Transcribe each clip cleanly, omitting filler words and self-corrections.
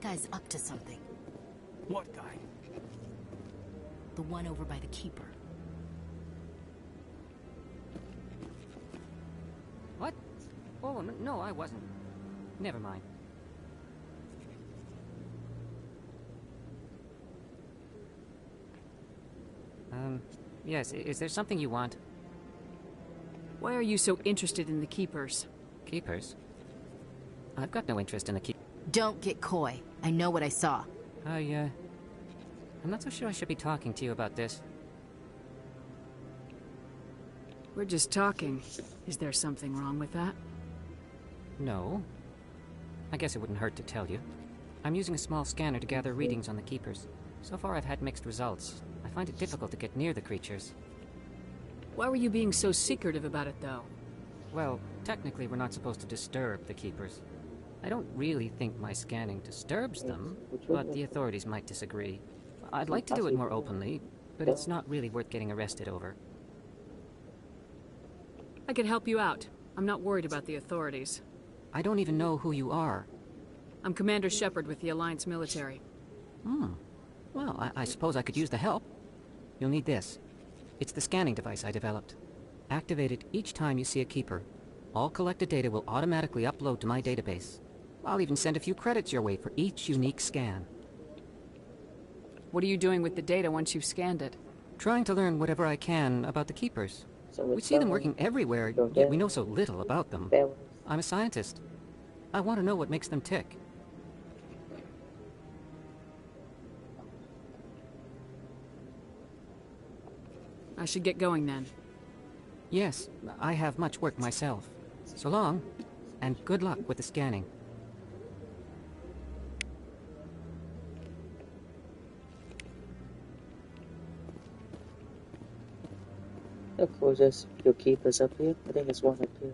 That guy's up to something. What guy? The one over by the Keeper. What? Oh, no, I wasn't. Never mind. Yes, is there something you want? Why are you so interested in the Keepers? Keepers? I've got no interest in the Don't get coy. I know what I saw. I'm not so sure I should be talking to you about this. We're just talking. Is there something wrong with that? No. I guess it wouldn't hurt to tell you. I'm using a small scanner to gather readings on the Keepers. So far I've had mixed results. I find it difficult to get near the creatures. Why were you being so secretive about it, though? Well, technically we're not supposed to disturb the Keepers. I don't really think my scanning disturbs them, but the authorities might disagree. I'd like to do it more openly, but it's not really worth getting arrested over. I can help you out. I'm not worried about the authorities. I don't even know who you are. I'm Commander Shepard with the Alliance military. Well, I suppose I could use the help. You'll need this. It's the scanning device I developed. Activate it each time you see a Keeper. All collected data will automatically upload to my database. I'll even send a few credits your way for each unique scan. What are you doing with the data once you've scanned it? Trying to learn whatever I can about the Keepers. We see them working everywhere, yet we know so little about them. I'm a scientist. I want to know what makes them tick. I should get going then. Yes, I have much work myself. So long, and good luck with the scanning. Of course, there's your Keepers up here. I think there's one up here.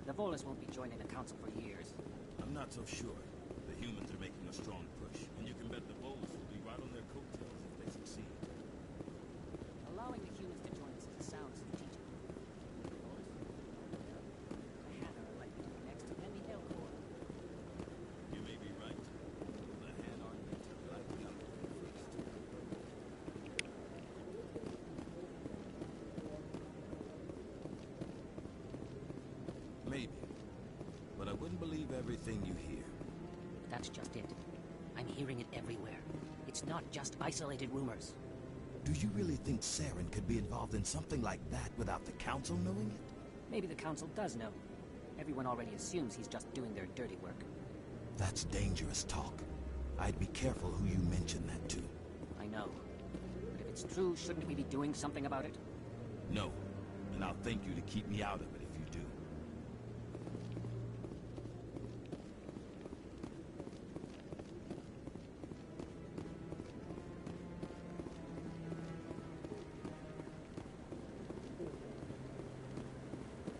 The Volus won't be joining the Council for years. I'm not so sure. The humans are making a strong push, and you can bet the Volus will be right on their coattails if they succeed. Allowing the humans to join us is a sound strategic. The Han are likely to be next to end the Elcor. You may be right. The Han aren't meant to light the Elcor first. Maybe. But I wouldn't believe everything you hear. That's just it. I'm hearing it everywhere. It's not just isolated rumors. Do you really think Saren could be involved in something like that without the Council knowing it? Maybe the Council does know. Everyone already assumes he's just doing their dirty work. That's dangerous talk. I'd be careful who you mention that to. I know. But if it's true, shouldn't we be doing something about it? No. And I'll thank you to keep me out of it if you do.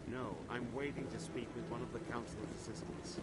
No, I'm waiting to speak with one of the Councilor's assistants.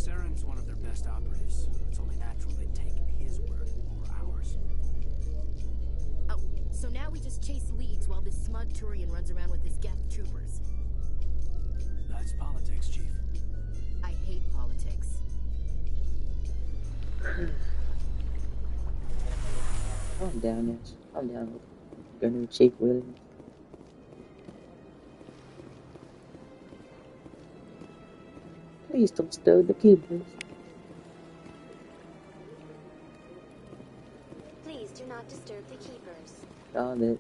Saren's one of their best operatives. It's only natural they'd take his word over ours. Oh, so now we just chase leads while this smug Turian runs around with his Geth troopers. That's politics, Chief. I hate politics. I'm down, yes. I'm down with Gunnery Chief Williams. Please don't stir the keepers. Please do not disturb the keepers. Darn it.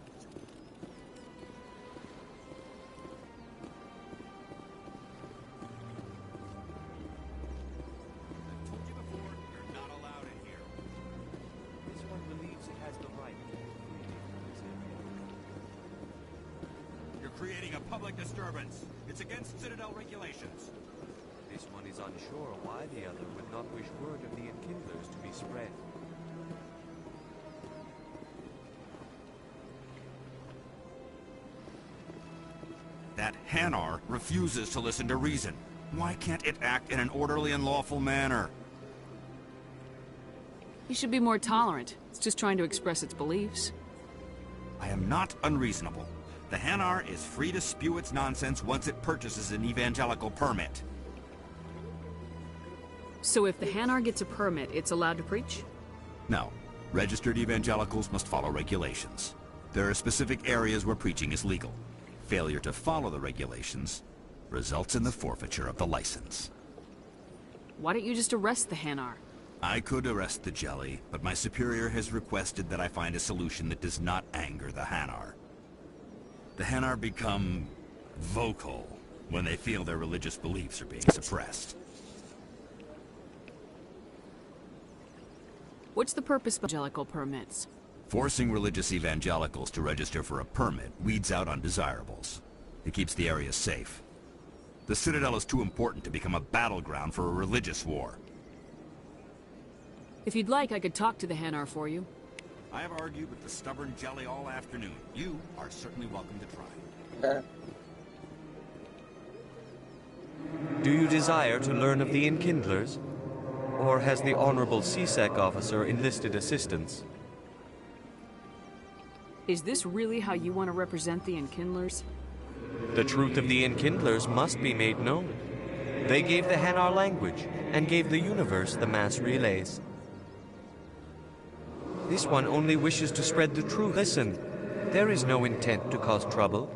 I've told you before, you're not allowed in here. This one believes it has the right to be free from this area. You're creating a public disturbance. It's against Citadel regulations. This one is unsure why the other would not wish word of the enkindlers to be spread. That Hanar refuses to listen to reason. Why can't it act in an orderly and lawful manner? You should be more tolerant. It's just trying to express its beliefs. I am not unreasonable. The Hanar is free to spew its nonsense once it purchases an evangelical permit. So if the Hanar gets a permit, it's allowed to preach? No. Registered evangelicals must follow regulations. There are specific areas where preaching is legal. Failure to follow the regulations results in the forfeiture of the license. Why don't you just arrest the Hanar? I could arrest the jelly, but my superior has requested that I find a solution that does not anger the Hanar. The Hanar become vocal when they feel their religious beliefs are being suppressed. What's the purpose of evangelical permits? Forcing religious evangelicals to register for a permit weeds out undesirables. It keeps the area safe. The Citadel is too important to become a battleground for a religious war. If you'd like, I could talk to the Hanar for you. I have argued with the stubborn jelly all afternoon. You are certainly welcome to try. Do you desire to learn of the enkindlers? Or has the Honorable CSEC officer enlisted assistance? Is this really how you want to represent the enkindlers? The truth of the enkindlers must be made known. They gave the Hanar language, and gave the universe the mass relays. This one only wishes to spread the truth. Listen, there is no intent to cause trouble.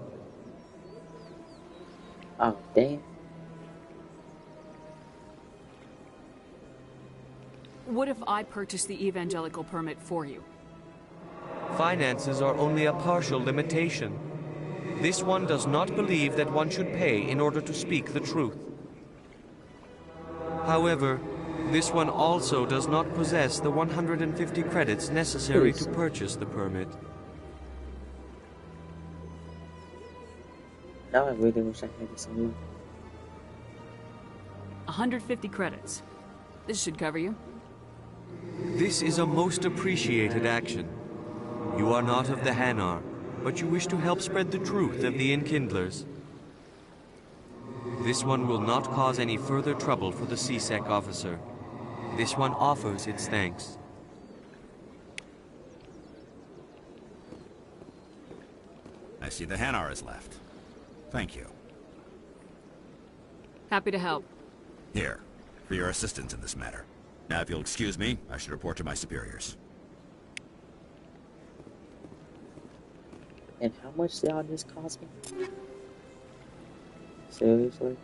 Oh, damn. What if I purchase the evangelical permit for you? Finances are only a partial limitation. This one does not believe that one should pay in order to speak the truth. However, this one also does not possess the 150 credits necessary to purchase the permit. Now I really wish I had this on. 150 credits. This should cover you. This is a most appreciated action. You are not of the Hanar, but you wish to help spread the truth of the enkindlers. This one will not cause any further trouble for the CSEC officer. This one offers its thanks. I see the Hanar is left. Thank you. Happy to help. Here, for your assistance in this matter. Now, if you'll excuse me, I should report to my superiors. And how much did all this cost me? Seriously?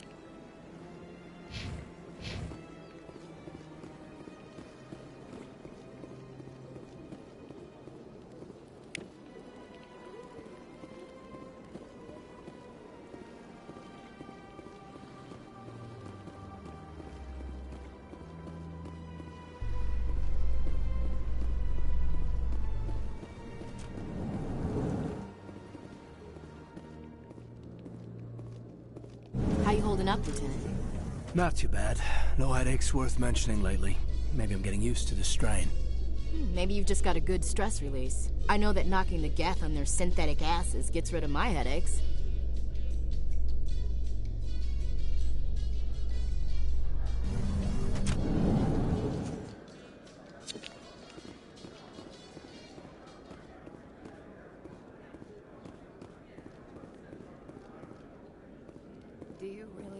How you holding up, Lieutenant? Not too bad. No headaches worth mentioning lately. Maybe I'm getting used to the strain. Maybe you've just got a good stress release. I know that knocking the Geth on their synthetic asses gets rid of my headaches.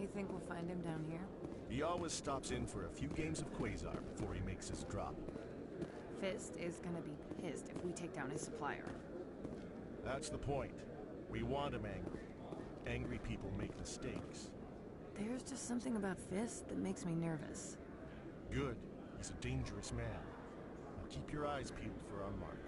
You think we'll find him down here? He always stops in for a few games of Quasar before he makes his drop. Fist is gonna be pissed if we take down his supplier. That's the point. We want him angry. Angry people make mistakes. There's just something about Fist that makes me nervous. Good. He's a dangerous man. Now keep your eyes peeled for our mark.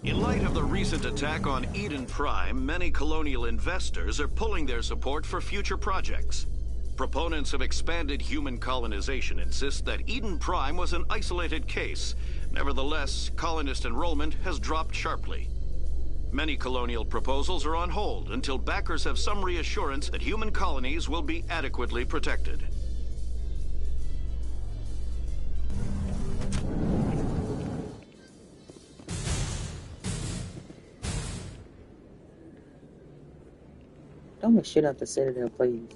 In light of the recent attack on Eden Prime, many colonial investors are pulling their support for future projects. Proponents of expanded human colonization insist that Eden Prime was an isolated case. Nevertheless, colonist enrollment has dropped sharply. Many colonial proposals are on hold until backers have some reassurance that human colonies will be adequately protected. Don't make shit out the Citadel, please.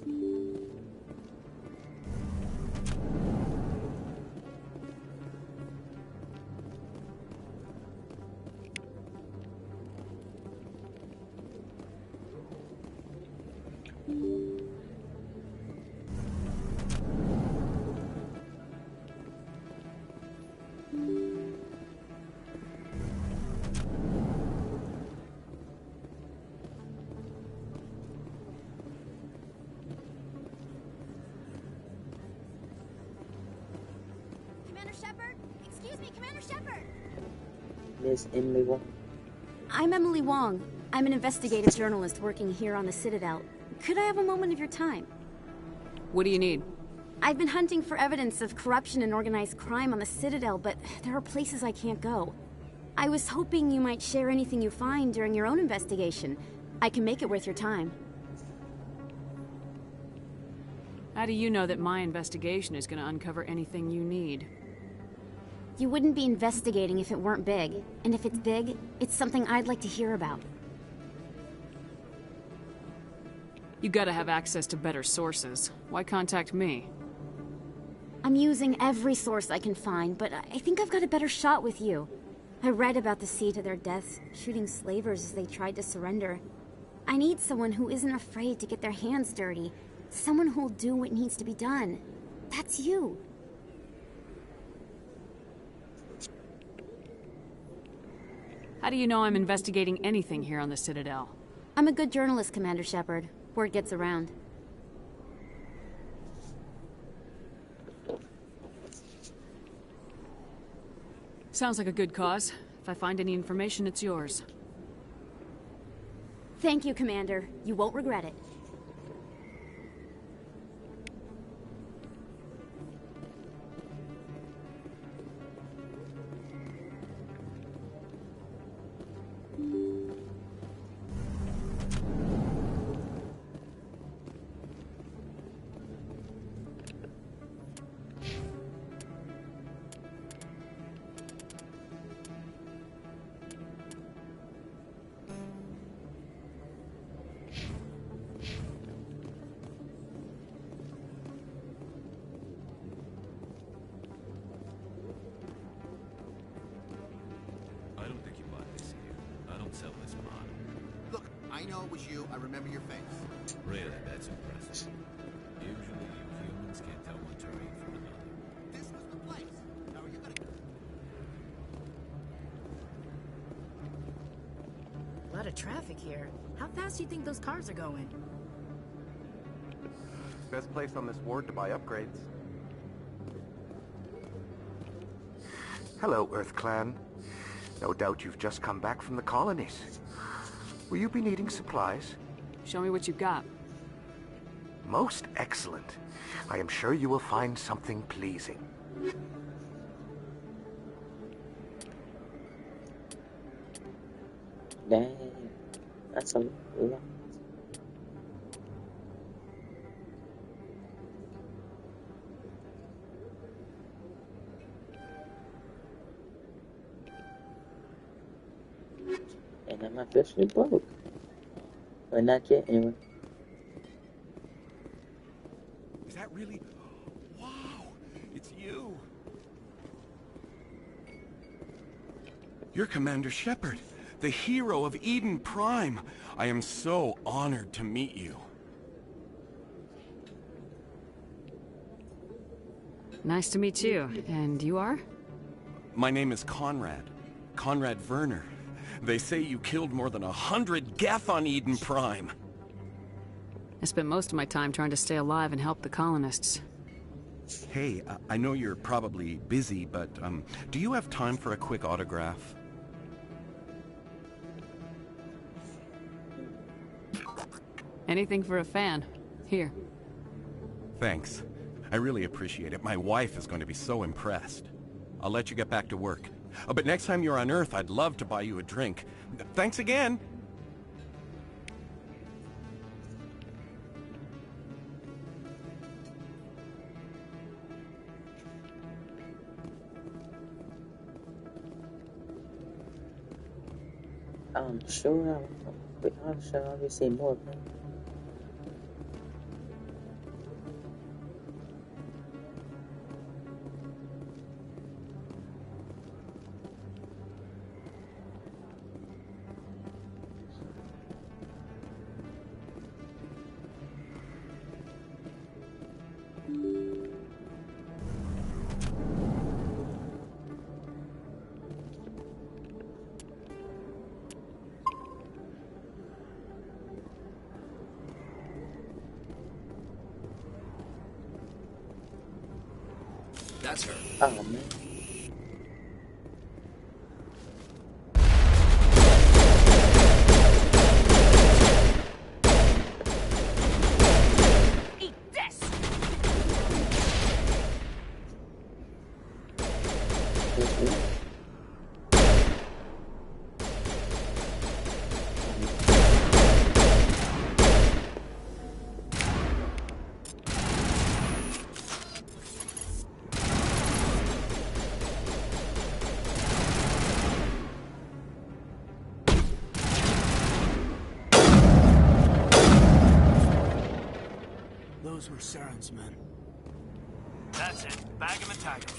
Miss Emily Wong. I'm Emily Wong. I'm an investigative journalist working here on the Citadel. Could I have a moment of your time? What do you need? I've been hunting for evidence of corruption and organized crime on the Citadel, but there are places I can't go. I was hoping you might share anything you find during your own investigation. I can make it worth your time. How do you know that my investigation is going to uncover anything you need? You wouldn't be investigating if it weren't big. And if it's big, it's something I'd like to hear about. You gotta have access to better sources. Why contact me? I'm using every source I can find, but I think I've got a better shot with you. I read about the sea to their deaths, shooting slavers as they tried to surrender. I need someone who isn't afraid to get their hands dirty. Someone who'll do what needs to be done. That's you. How do you know I'm investigating anything here on the Citadel? I'm a good journalist, Commander Shepard. Word gets around. Sounds like a good cause. If I find any information, it's yours. Thank you, Commander. You won't regret it. I know it was you. I remember your face. Really, that's impressive. Usually you humans can't tell one Turian from another. This was the place. How are you gonna... A lot of traffic here. How fast do you think those cars are going? Best place on this ward to buy upgrades. Hello, Earth Clan. No doubt you've just come back from the colonies. Will you be needing supplies? Show me what you've got. Most excellent. I am sure you will find something pleasing. Dang. That's a lot. And I'm officially broke. But not yet, anyway. Is that really... Wow! It's you! You're Commander Shepard, the hero of Eden Prime. I am so honored to meet you. Nice to meet you. And you are? My name is Conrad. Conrad Werner. They say you killed more than 100 Geth on Eden Prime. I spent most of my time trying to stay alive and help the colonists. Hey, I know you're probably busy, but do you have time for a quick autograph? Anything for a fan. Here. Thanks. I really appreciate it. My wife is going to be so impressed. I'll let you get back to work. But next time you're on Earth, I'd love to buy you a drink. Thanks again! I'm sure I'll be seeing more of them. That's her. Oh, man. Eat this! Those were Saren's men. That's it. Bag him and tag him.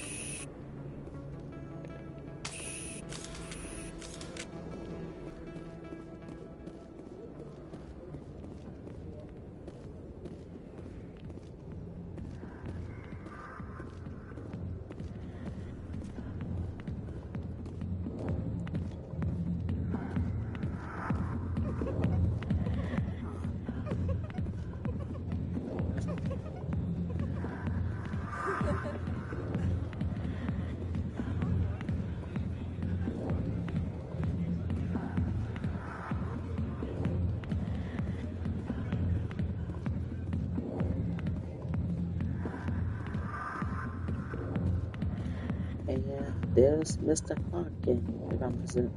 There's Mr. Harkin, if I'm present.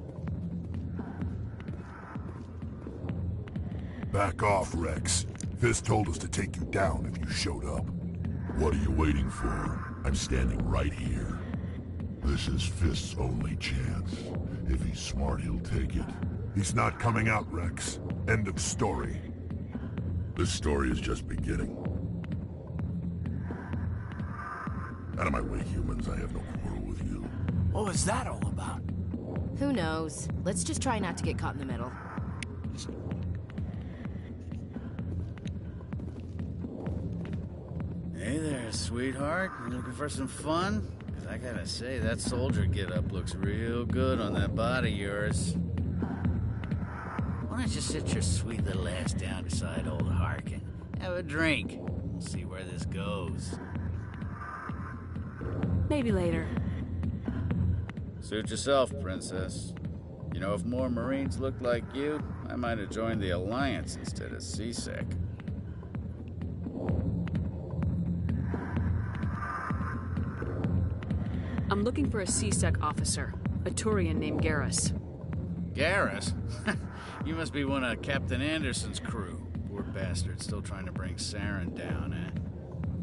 Back off, Wrex. Fist told us to take you down if you showed up. What are you waiting for? I'm standing right here. This is Fist's only chance. If he's smart, he'll take it. He's not coming out, Wrex. End of story. This story is just beginning. Out of my way, humans. I have no quarrel with you. What was that all about? Who knows? Let's just try not to get caught in the middle. Hey there, sweetheart. You looking for some fun? Because I gotta say, that soldier get-up looks real good on that body of yours. Why don't you sit your sweet little ass down beside old Harkin? Have a drink. We'll see where this goes. Maybe later. Suit yourself, princess. You know, if more Marines looked like you, I might have joined the Alliance instead of CSEC. I'm looking for a CSEC officer, a Turian named Garrus. Garrus? You must be one of Captain Anderson's crew. Poor bastard, still trying to bring Saren down, eh?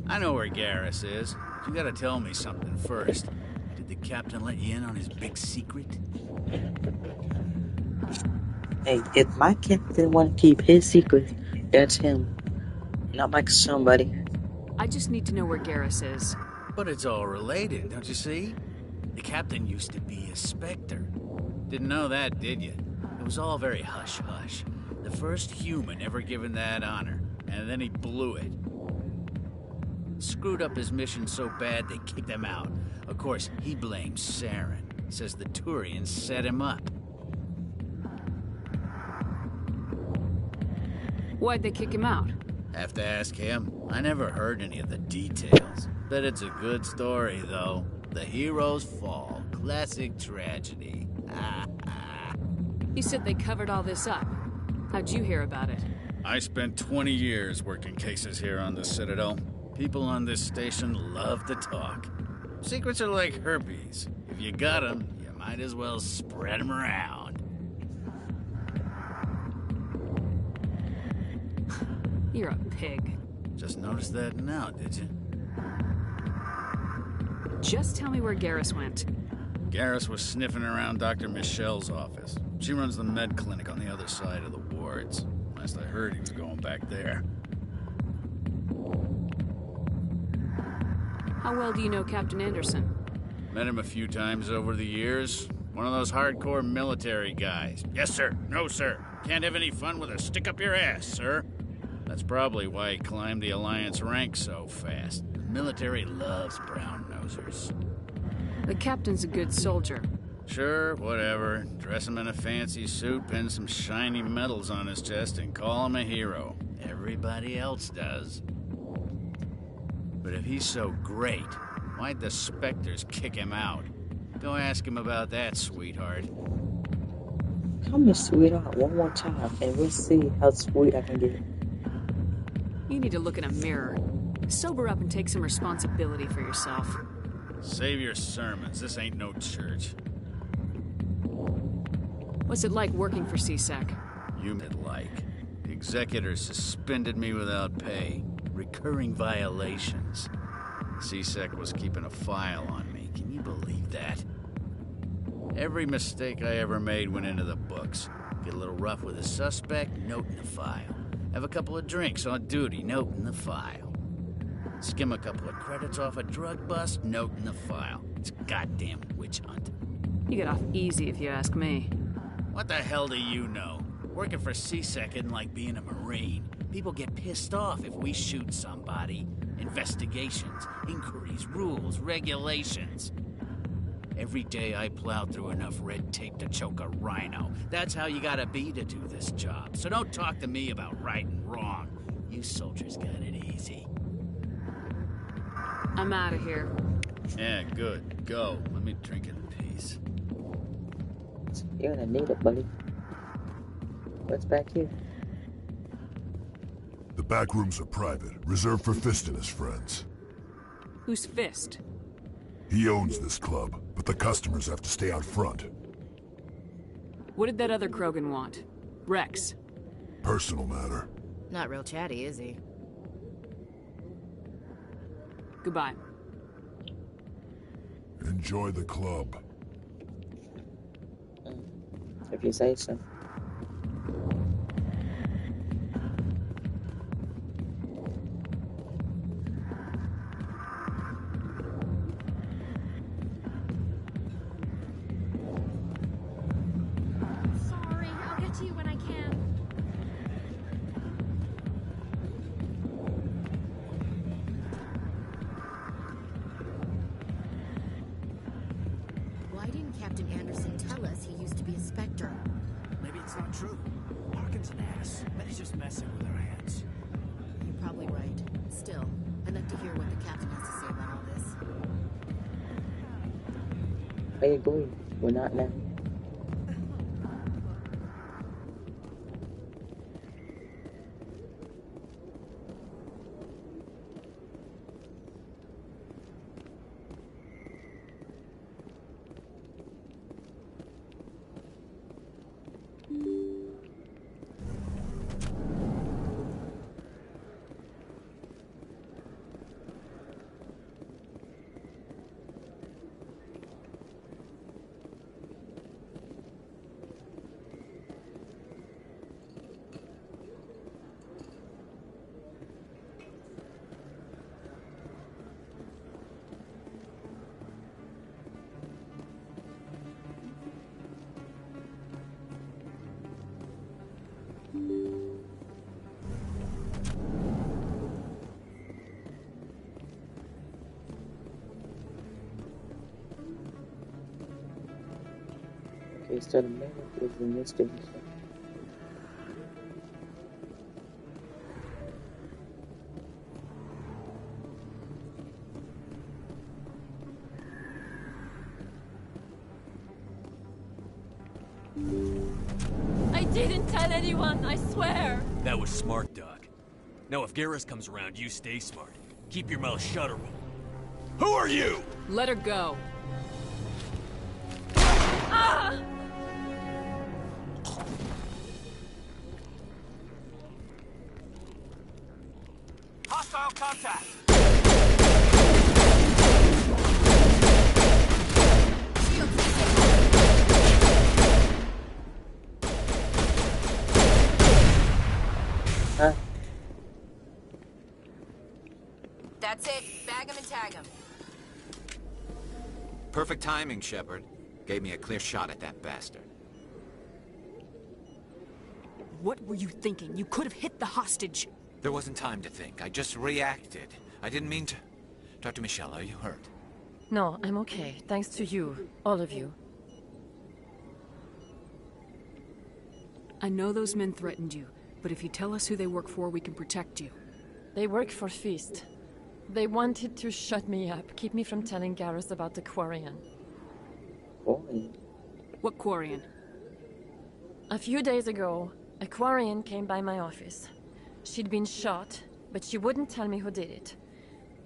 I know where Garrus is. But you gotta tell me something first. Did the captain let you in on his big secret? Hey, if my captain want to keep his secret, that's him. Not like somebody. I just need to know where Garrus is. But it's all related, don't you see? The captain used to be a Spectre. Didn't know that, did you? It was all very hush-hush. The first human ever given that honor, and then he blew it. Screwed up his mission so bad they kicked him out. Of course, he blames Saren. Says the Turians set him up. Why'd they kick him out? Have to ask him. I never heard any of the details. Bet it's a good story, though. The hero's fall. Classic tragedy. You said they covered all this up. How'd you hear about it? I spent 20 years working cases here on the Citadel. People on this station love to talk. Secrets are like herpes. If you got them, you might as well spread them around. You're a pig. Just noticed that now, did you? Just tell me where Garrus went. Garrus was sniffing around Dr. Michelle's office. She runs the med clinic on the other side of the wards. Last I heard, he was going back there. How well do you know Captain Anderson? Met him a few times over the years. One of those hardcore military guys. Yes, sir. No, sir. Can't have any fun with a stick up your ass, sir. That's probably why he climbed the Alliance ranks so fast. The military loves brown-nosers. The captain's a good soldier. Sure, whatever. Dress him in a fancy suit, pin some shiny medals on his chest, and call him a hero. Everybody else does. But if he's so great, why'd the Spectres kick him out? Go ask him about that, sweetheart. Call me sweetheart one more time, and we'll see how sweet I can get. You need to look in a mirror. Sober up and take some responsibility for yourself. Save your sermons. This ain't no church. What's it like working for CSEC? You meant like. The executors suspended me without pay. Recurring violations. CSEC was keeping a file on me. Can you believe that? Every mistake I ever made went into the books. Get a little rough with a suspect, note in the file. Have a couple of drinks on duty, note in the file. Skim a couple of credits off a drug bust, note in the file. It's a goddamn witch hunt. You get off easy if you ask me. What the hell do you know? Working for CSEC isn't like being a Marine. People get pissed off if we shoot somebody. Investigations, inquiries, rules, regulations. Every day I plow through enough red tape to choke a rhino. That's how you gotta be to do this job. So don't talk to me about right and wrong. You soldiers got it easy. I'm out of here. Yeah, good. Go. Let me drink in peace. You're gonna need it, buddy. What's back here? The back rooms are private, reserved for Fist and his friends. Who's Fist? He owns this club, but the customers have to stay out front. What did that other Krogan want? Wrex? Personal matter. Not real chatty, is he? Goodbye. Enjoy the club. If you say so. Sorry, I'll get to you when I can. Why didn't Captain Anderson tell us he used to be a Spectre? Maybe it's not true. Harkin's an ass. Bet he's just messing with our heads. You're probably right. Still, I'd like to hear what the captain has to say about all this. I agree. We're not now. Based on the medic is in this division. I didn't tell anyone, I swear! That was smart, Doc. Now if Garrus comes around, you stay smart. Keep your mouth shut or we'll... Who are you? Let her go. Ah! Hostile contact! Huh? That's it. Bag him and tag him. Perfect timing, Shepard. Gave me a clear shot at that bastard. What were you thinking? You could have hit the hostage. There wasn't time to think. I just reacted. I didn't mean to... Dr. Michelle, are you hurt? No, I'm okay. Thanks to you. All of you. I know those men threatened you, but if you tell us who they work for, we can protect you. They work for Feast. They wanted to shut me up, keep me from telling Garrus about the Quarian. Quarian? What Quarian? A few days ago, a Quarian came by my office. She'd been shot, but she wouldn't tell me who did it.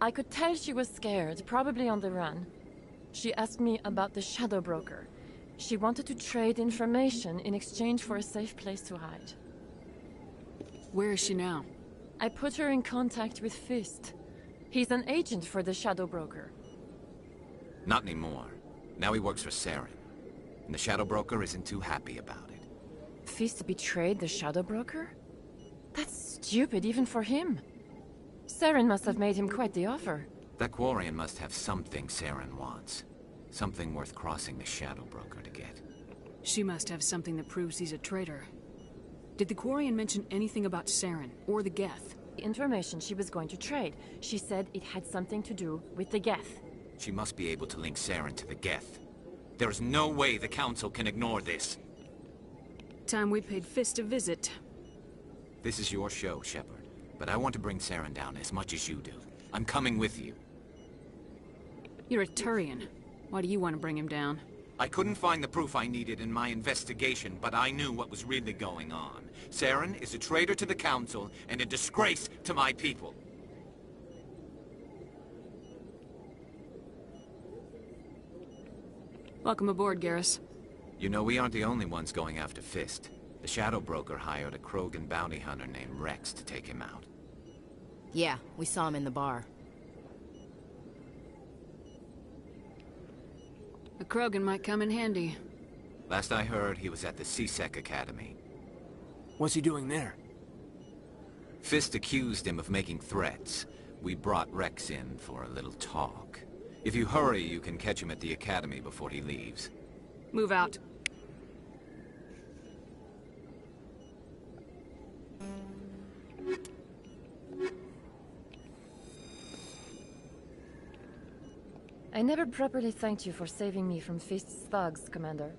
I could tell she was scared, probably on the run. She asked me about the Shadow Broker. She wanted to trade information in exchange for a safe place to hide. Where is she now? I put her in contact with Fist. He's an agent for the Shadow Broker. Not anymore. Now he works for Saren. And the Shadow Broker isn't too happy about it. Fist betrayed the Shadow Broker? That's stupid even for him. Saren must have made him quite the offer. That Quarian must have something Saren wants. Something worth crossing the Shadow Broker to get. She must have something that proves he's a traitor. Did the Quarian mention anything about Saren, or the Geth? The information she was going to trade. She said it had something to do with the Geth. She must be able to link Saren to the Geth. There is no way the Council can ignore this. Time we paid Fist a visit. This is your show, Shepard. But I want to bring Saren down as much as you do. I'm coming with you. You're a Turian. Why do you want to bring him down? I couldn't find the proof I needed in my investigation, but I knew what was really going on. Saren is a traitor to the Council and a disgrace to my people. Welcome aboard, Garrus. You know, we aren't the only ones going after Fist. The Shadow Broker hired a Krogan bounty hunter named Wrex to take him out. Yeah, we saw him in the bar. A Krogan might come in handy. Last I heard, he was at the C-Sec Academy. What's he doing there? Fist accused him of making threats. We brought Wrex in for a little talk. If you hurry, you can catch him at the Academy before he leaves. Move out. I never properly thanked you for saving me from Fist's thugs, Commander.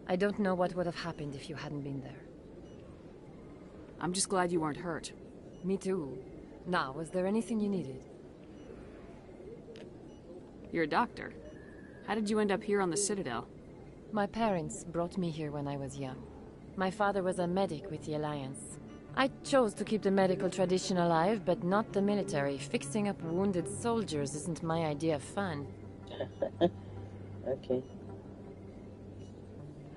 I don't know what would have happened if you hadn't been there. I'm just glad you weren't hurt. Me too. Now, was there anything you needed? You're a doctor. How did you end up here on the Citadel? My parents brought me here when I was young. My father was a medic with the Alliance. I chose to keep the medical tradition alive, but not the military. Fixing up wounded soldiers isn't my idea of fun. Okay.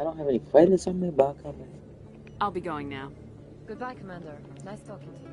I don't have any credits on me, but I'll come back. I'll be going now. Goodbye, Commander. Nice talking to you.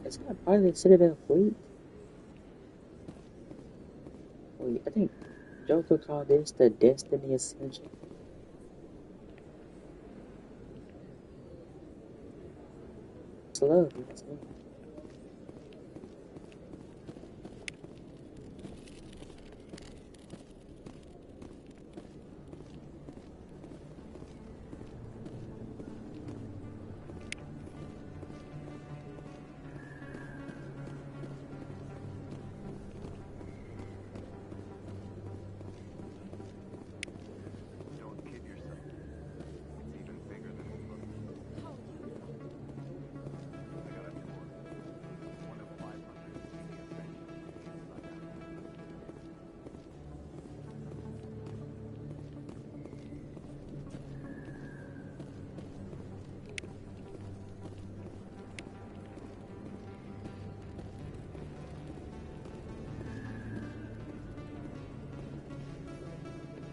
It's not part of the Citadel fleet. Wait, I think Joker called this the Destiny Ascension. It's love, that's me.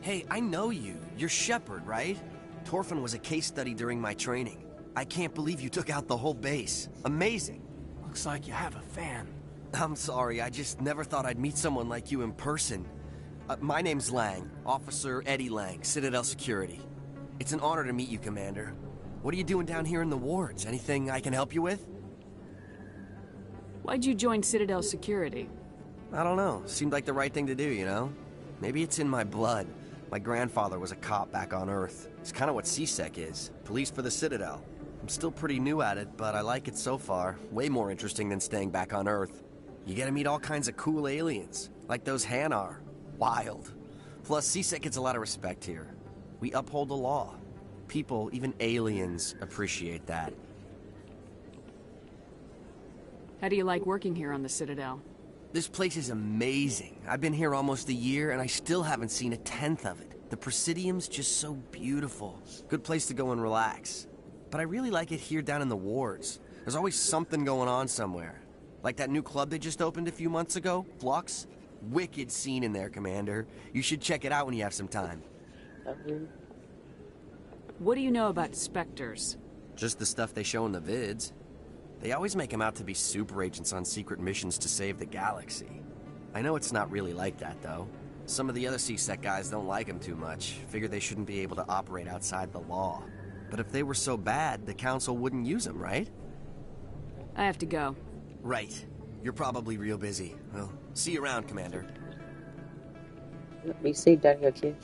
Hey, I know you. You're Shepard, right? Torfin was a case study during my training. I can't believe you took out the whole base. Amazing. Looks like you have a fan. I'm sorry, I just never thought I'd meet someone like you in person. My name's Lang, Officer Eddie Lang, Citadel Security. It's an honor to meet you, Commander. What are you doing down here in the wards? Anything I can help you with? Why'd you join Citadel Security? I don't know. Seemed like the right thing to do, you know? Maybe it's in my blood. My grandfather was a cop back on Earth. It's kind of what CSEC is. Police for the Citadel. I'm still pretty new at it, but I like it so far. Way more interesting than staying back on Earth. You get to meet all kinds of cool aliens, like those Hanar. Wild. Plus, CSEC gets a lot of respect here. We uphold the law. People, even aliens, appreciate that. How do you like working here on the Citadel? This place is amazing. I've been here almost a year, and I still haven't seen a tenth of it. The Presidium's just so beautiful. Good place to go and relax. But I really like it here down in the wards. There's always something going on somewhere. Like that new club they just opened a few months ago, Flux. Wicked scene in there, Commander. You should check it out when you have some time. What do you know about Spectres? Just the stuff they show in the vids. They always make them out to be super agents on secret missions to save the galaxy. I know it's not really like that, though. Some of the other CSEC guys don't like them too much. Figure they shouldn't be able to operate outside the law. But if they were so bad, the Council wouldn't use them, right? I have to go. Right. You're probably real busy. Well, see you around, Commander. Be safe down here, kid.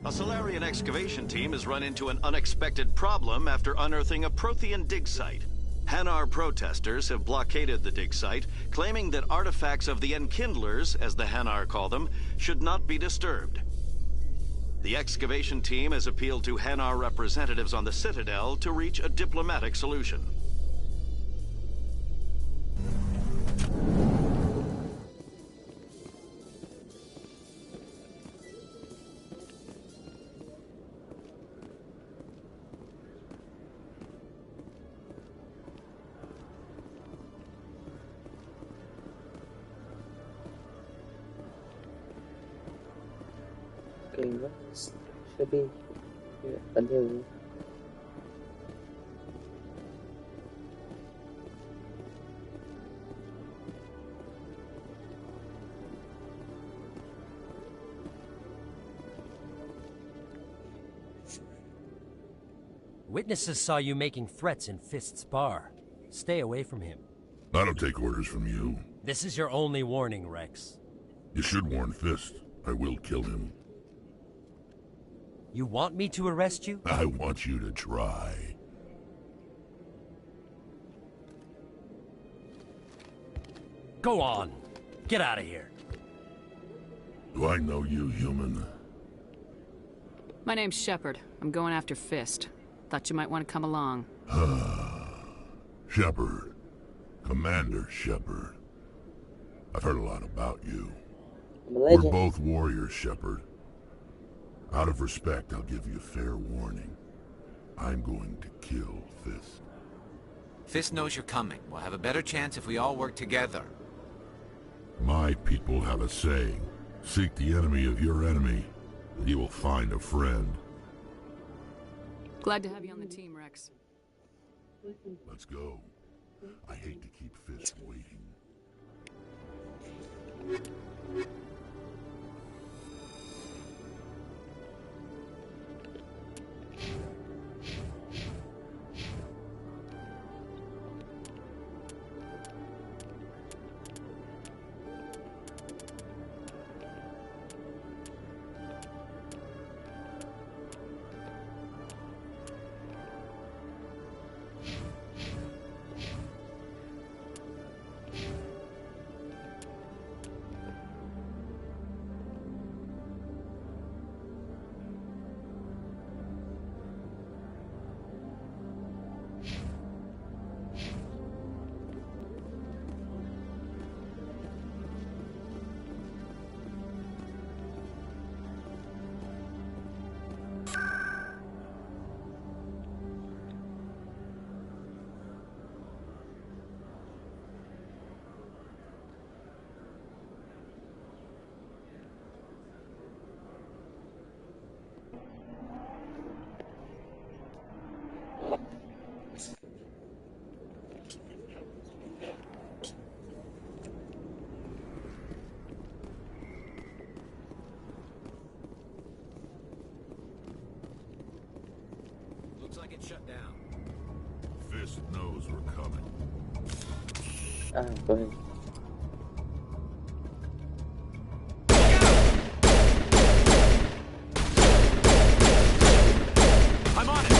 A Salarian excavation team has run into an unexpected problem after unearthing a Prothean dig site. Hanar protesters have blockaded the dig site, claiming that artifacts of the Enkindlers, as the Hanar call them, should not be disturbed. The excavation team has appealed to Hanar representatives on the Citadel to reach a diplomatic solution. Wrex should be here a new. Witnesses saw you making threats in Fist's bar. Stay away from him. I don't take orders from you. This is your only warning, Wrex. You should warn Fist. I will kill him. You want me to arrest you? I want you to try. Go on. Get out of here. Do I know you, human? My name's Shepard. I'm going after Fist. Thought you might want to come along. Shepard. Commander Shepard. I've heard a lot about you. We're both warriors, Shepard. Out of respect, I'll give you a fair warning. I'm going to kill Fist. Fist knows you're coming. We'll have a better chance if we all work together. My people have a saying. Seek the enemy of your enemy, and you will find a friend. Glad to have you on the team, Wrex. Let's go. I hate to keep Fist waiting. Looks like it's shut down. Fist knows we're coming. Go ahead. I'm on it!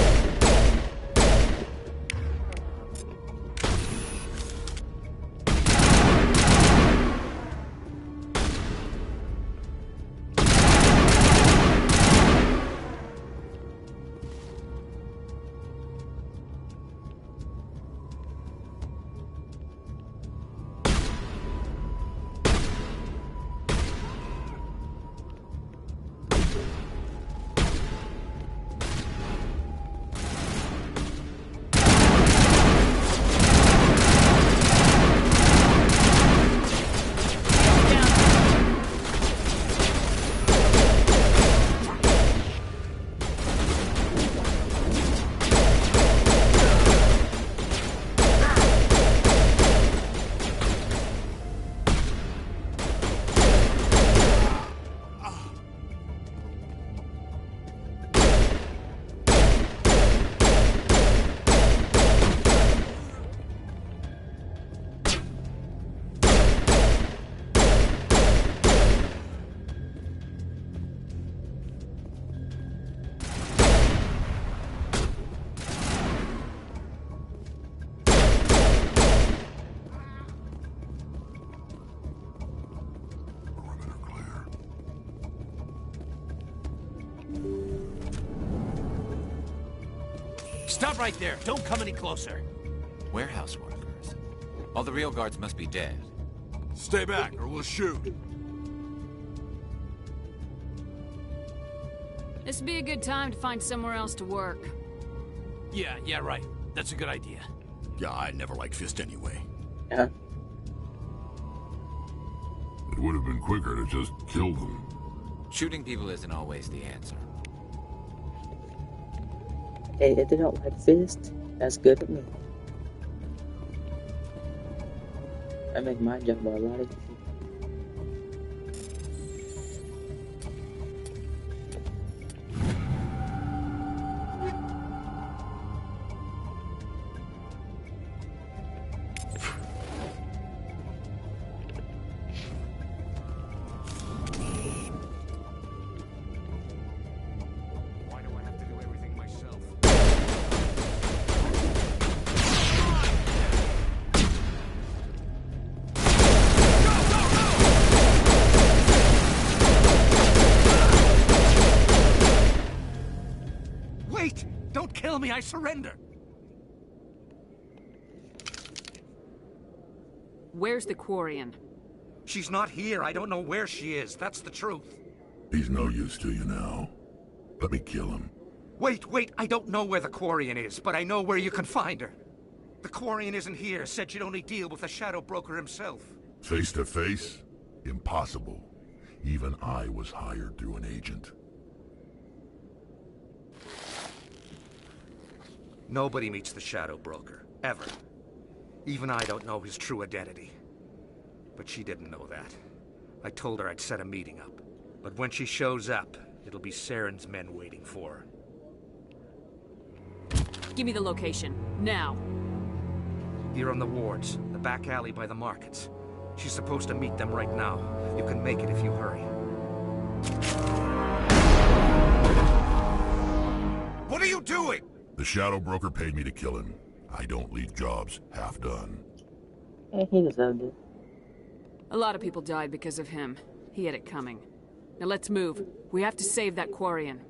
Stop right there. Don't come any closer. Warehouse workers. All the real guards must be dead. Stay back, or we'll shoot. This would be a good time to find somewhere else to work. Yeah, right. That's a good idea. Yeah, I never liked Fist anyway. Yeah. It would have been quicker to just kill them. Shooting people isn't always the answer. Hey, if they don't like Fist, that's good with me. I make my job a lot easier. I surrender. Where's the Quarian? She's not here. I don't know where she is. That's the truth. He's no use to you now. Let me kill him. Wait. I don't know where the Quarian is, but I know where you can find her. The Quarian isn't here. Said you'd only deal with the Shadow Broker himself. Face to face? Impossible. Even I was hired through an agent. Nobody meets the Shadow Broker. Ever. Even I don't know his true identity. But she didn't know that. I told her I'd set a meeting up. But when she shows up, it'll be Saren's men waiting for her. Give me the location. Now. Here on the wards, the back alley by the markets. She's supposed to meet them right now. You can make it if you hurry. What are you doing? The Shadow Broker paid me to kill him. I don't leave jobs half done. He deserved it. A lot of people died because of him. He had it coming. Now let's move. We have to save that Quarian.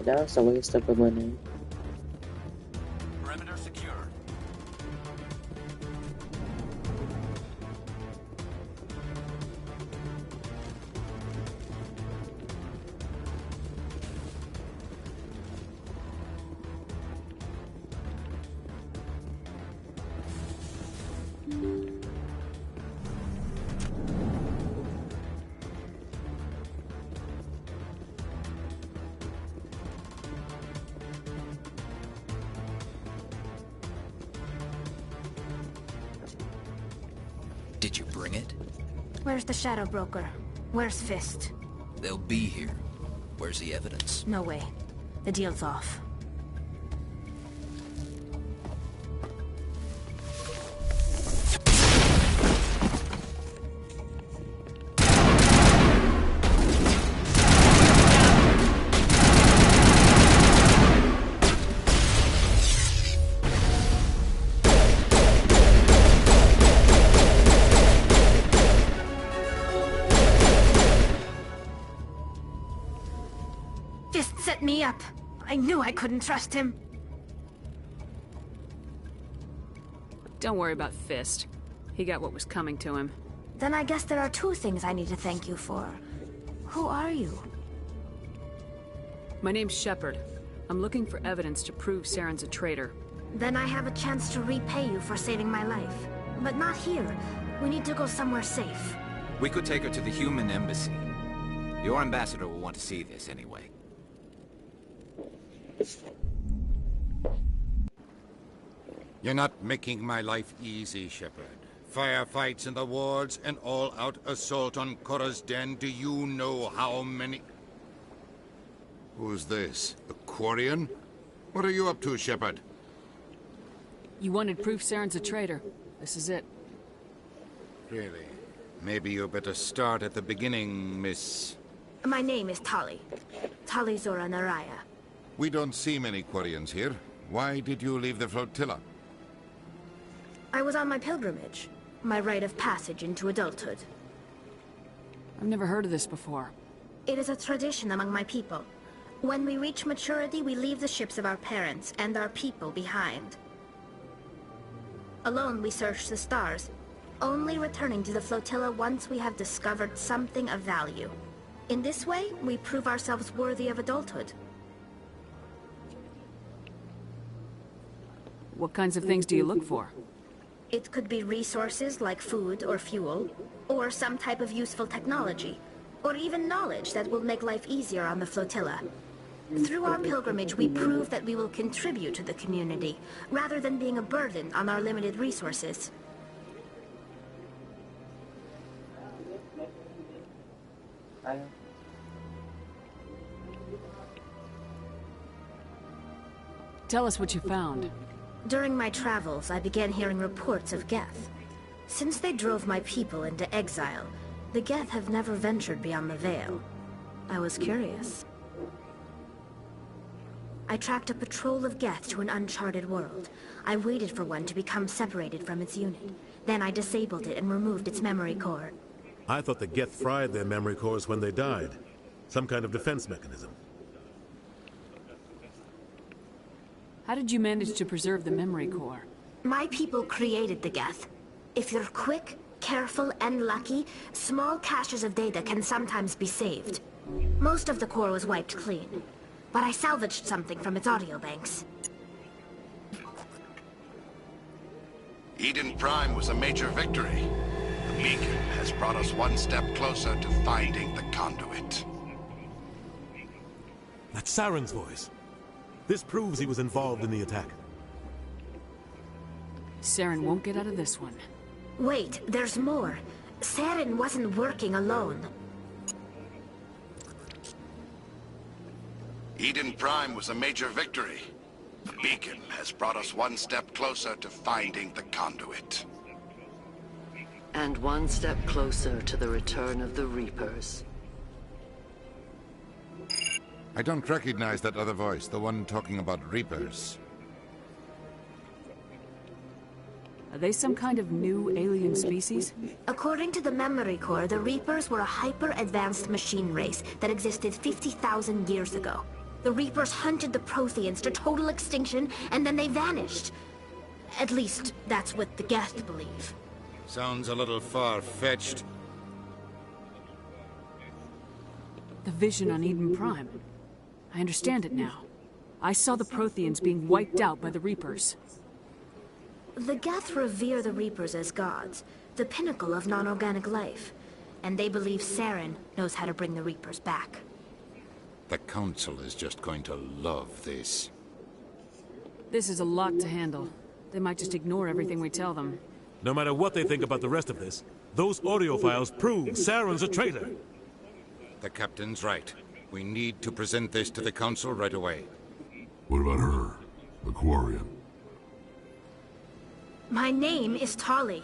That was a waste of money. Perimeter secure. Did you bring it? Where's the Shadow Broker? Where's Fist? They'll be here. Where's the evidence? No way. The deal's off. Set me up. I knew I couldn't trust him. Don't worry about Fist. He got what was coming to him. Then I guess there are two things I need to thank you for. Who are you? My name's Shepard. I'm looking for evidence to prove Saren's a traitor. Then I have a chance to repay you for saving my life. But not here. We need to go somewhere safe. We could take her to the human embassy. Your ambassador will want to see this anyway. You're not making my life easy, Shepard. Firefights in the wards, an all-out assault on Korra's den. Do you know how many... Who's this? A Quarian? What are you up to, Shepard? You wanted proof Saren's a traitor. This is it. Really? Maybe you better start at the beginning, Miss... My name is Tali. Tali Zora Naraya. We don't see many Quarians here. Why did you leave the flotilla? I was on my pilgrimage. My rite of passage into adulthood. I've never heard of this before. It is a tradition among my people. When we reach maturity, we leave the ships of our parents and our people behind. Alone, we search the stars, only returning to the flotilla once we have discovered something of value. In this way, we prove ourselves worthy of adulthood. What kinds of things do you look for? It could be resources like food or fuel, or some type of useful technology, or even knowledge that will make life easier on the flotilla. Through our pilgrimage, we prove that we will contribute to the community, rather than being a burden on our limited resources. Tell us what you found. During my travels, I began hearing reports of Geth. Since they drove my people into exile, the Geth have never ventured beyond the Veil. I was curious. I tracked a patrol of Geth to an uncharted world. I waited for one to become separated from its unit. Then I disabled it and removed its memory core. I thought the Geth fried their memory cores when they died. Some kind of defense mechanism. How did you manage to preserve the memory core? My people created the Geth. If you're quick, careful, and lucky, small caches of data can sometimes be saved. Most of the core was wiped clean, but I salvaged something from its audio banks. Eden Prime was a major victory. The beacon has brought us one step closer to finding the conduit. That's Saren's voice. This proves he was involved in the attack. Saren won't get out of this one. Wait, there's more. Saren wasn't working alone. Eden Prime was a major victory. The beacon has brought us one step closer to finding the conduit. And one step closer to the return of the Reapers. I don't recognize that other voice, the one talking about Reapers. Are they some kind of new alien species? According to the memory core, the Reapers were a hyper-advanced machine race that existed 50,000 years ago. The Reapers hunted the Protheans to total extinction, and then they vanished. At least, that's what the Geth believe. Sounds a little far-fetched. The vision on Eden Prime. I understand it now. I saw the Protheans being wiped out by the Reapers. The Geth revere the Reapers as gods, the pinnacle of non-organic life. And they believe Saren knows how to bring the Reapers back. The Council is just going to love this. This is a lot to handle. They might just ignore everything we tell them. No matter what they think about the rest of this, those audio files prove Saren's a traitor. The Captain's right. We need to present this to the Council right away. What about her? The Quarian? My name is Tali.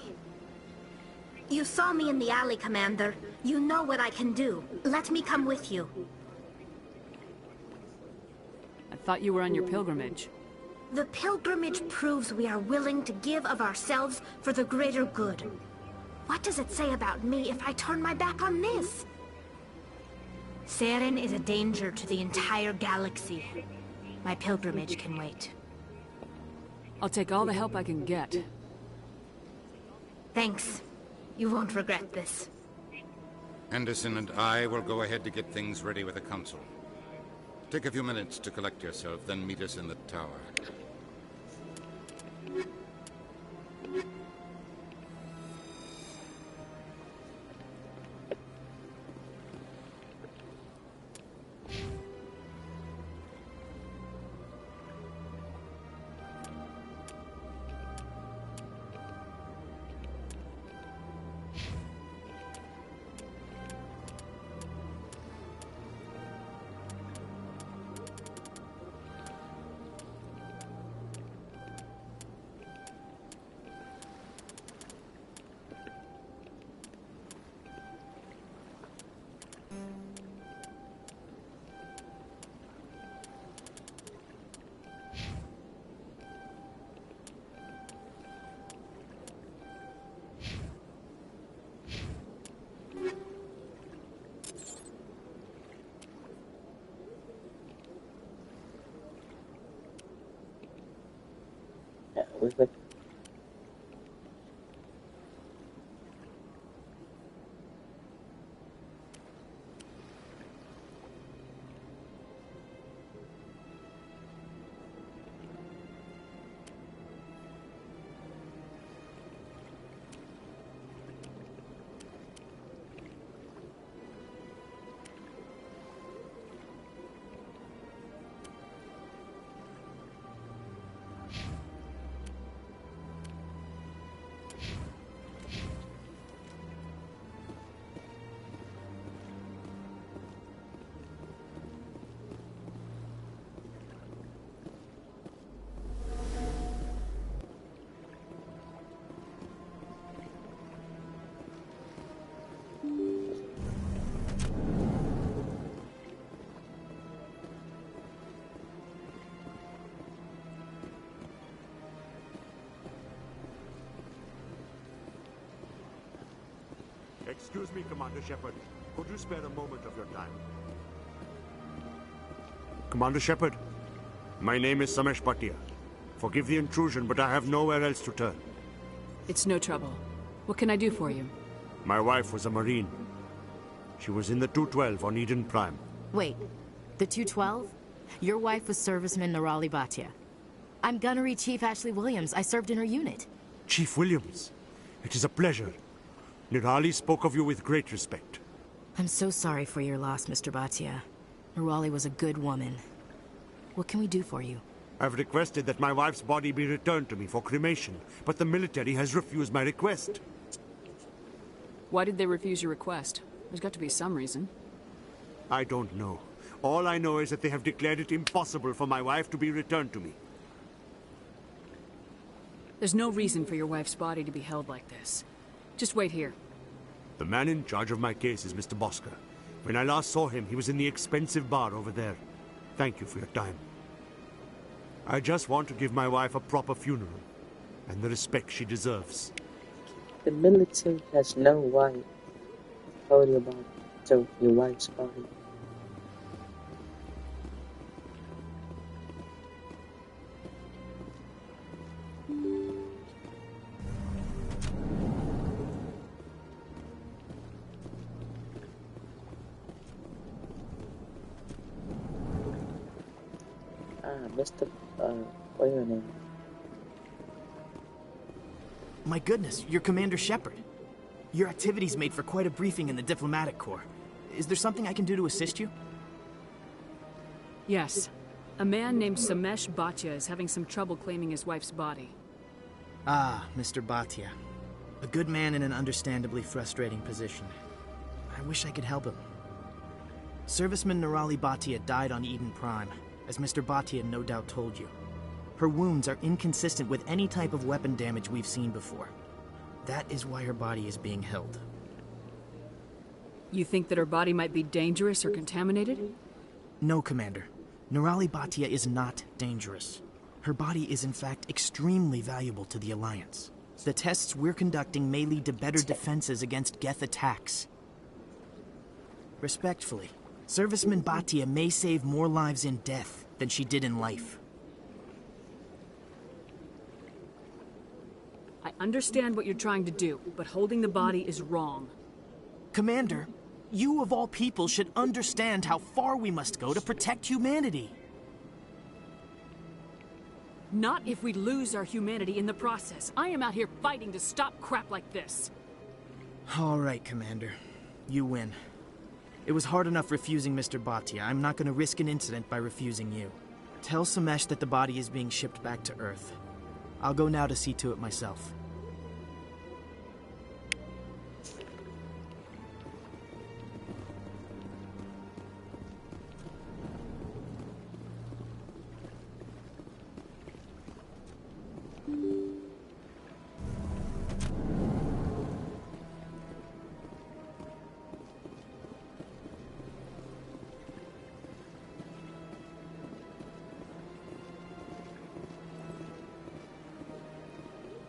You saw me in the alley, Commander. You know what I can do. Let me come with you. I thought you were on your pilgrimage. The pilgrimage proves we are willing to give of ourselves for the greater good. What does it say about me if I turn my back on this? Saren is a danger to the entire galaxy. My pilgrimage can wait. I'll take all the help I can get. Thanks. You won't regret this. Anderson and I will go ahead to get things ready with the Council. Take a few minutes to collect yourself, then meet us in the tower. Excuse me, Commander Shepard. Could you spare a moment of your time? Commander Shepard, my name is Samesh Bhatia. Forgive the intrusion, but I have nowhere else to turn. It's no trouble. What can I do for you? My wife was a Marine. She was in the 212 on Eden Prime. Wait, the 212? Your wife was Serviceman Nirali Bhatia. I'm Gunnery Chief Ashley Williams. I served in her unit. Chief Williams, it is a pleasure. Nirali spoke of you with great respect. I'm so sorry for your loss, Mr. Bhatia. Nirali was a good woman. What can we do for you? I've requested that my wife's body be returned to me for cremation, but the military has refused my request. Why did they refuse your request? There's got to be some reason. I don't know. All I know is that they have declared it impossible for my wife to be returned to me. There's no reason for your wife's body to be held like this. Just wait here. The man in charge of my case is Mr. Bosker. When I last saw him, he was in the expensive bar over there. Thank you for your time. I just want to give my wife a proper funeral, and the respect she deserves. The military has no right to tell you about your wife's body. Mr. What's your name? My goodness, you're Commander Shepard. Your activities made for quite a briefing in the Diplomatic Corps. Is there something I can do to assist you? Yes. A man named Samesh Bhatia is having some trouble claiming his wife's body. Ah, Mr. Bhatia. A good man in an understandably frustrating position. I wish I could help him. Serviceman Nirali Bhatia died on Eden Prime, as Mr. Bhatia no doubt told you. Her wounds are inconsistent with any type of weapon damage we've seen before. That is why her body is being held. You think that her body might be dangerous or contaminated? No, Commander. Nirali Bhatia is not dangerous. Her body is in fact extremely valuable to the Alliance. The tests we're conducting may lead to better defenses against Geth attacks. Respectfully, Serviceman Bhatia may save more lives in death than she did in life. I understand what you're trying to do, but holding the body is wrong. Commander, you of all people should understand how far we must go to protect humanity. Not if we lose our humanity in the process. I am out here fighting to stop crap like this. All right, Commander. You win. It was hard enough refusing Mr. Bhatia. I'm not going to risk an incident by refusing you. Tell Samesh that the body is being shipped back to Earth. I'll go now to see to it myself.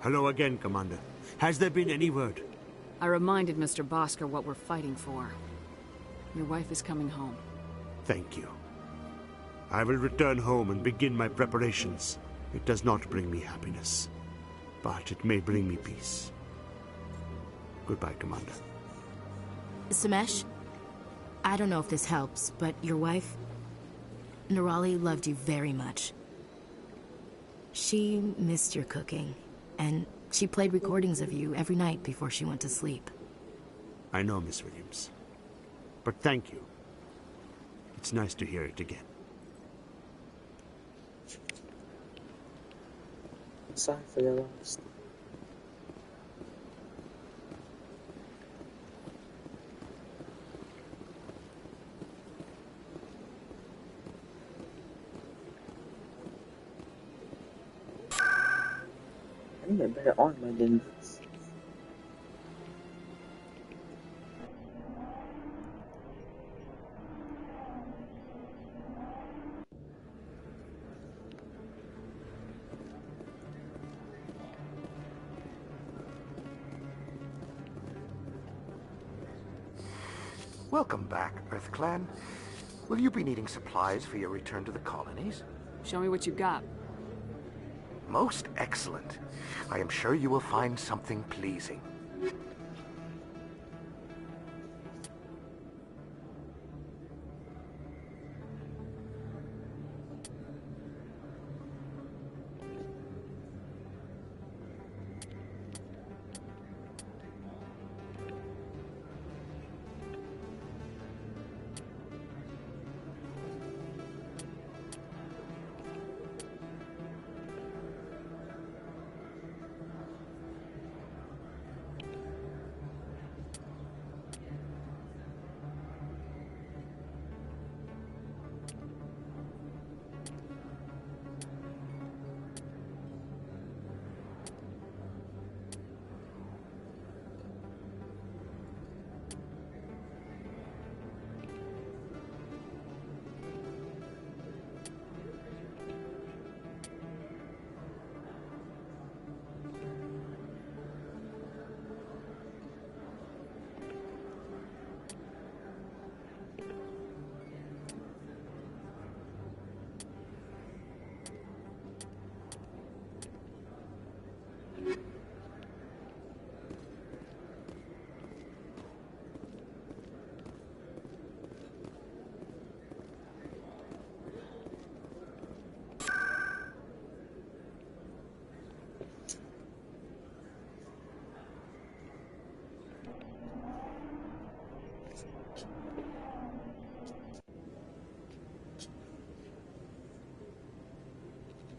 Hello again, Commander. Has there been any word? I reminded Mr. Bosker what we're fighting for. Your wife is coming home. Thank you. I will return home and begin my preparations. It does not bring me happiness, but it may bring me peace. Goodbye, Commander. Samesh, I don't know if this helps, but your wife, Nirali, loved you very much. She missed your cooking, and she played recordings of you every night before she went to sleep. I know, Miss Williams. But thank you. It's nice to hear it again. Sorry for your loss. I need a better armor than this. Welcome back, Earth Clan. Will you be needing supplies for your return to the colonies? Show me what you've got. Most excellent. I am sure you will find something pleasing.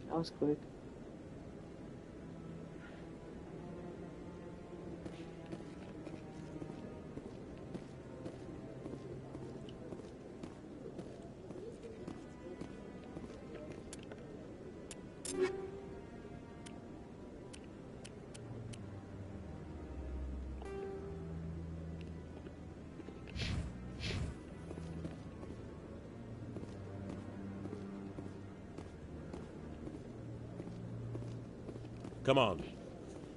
That was quick. Come on.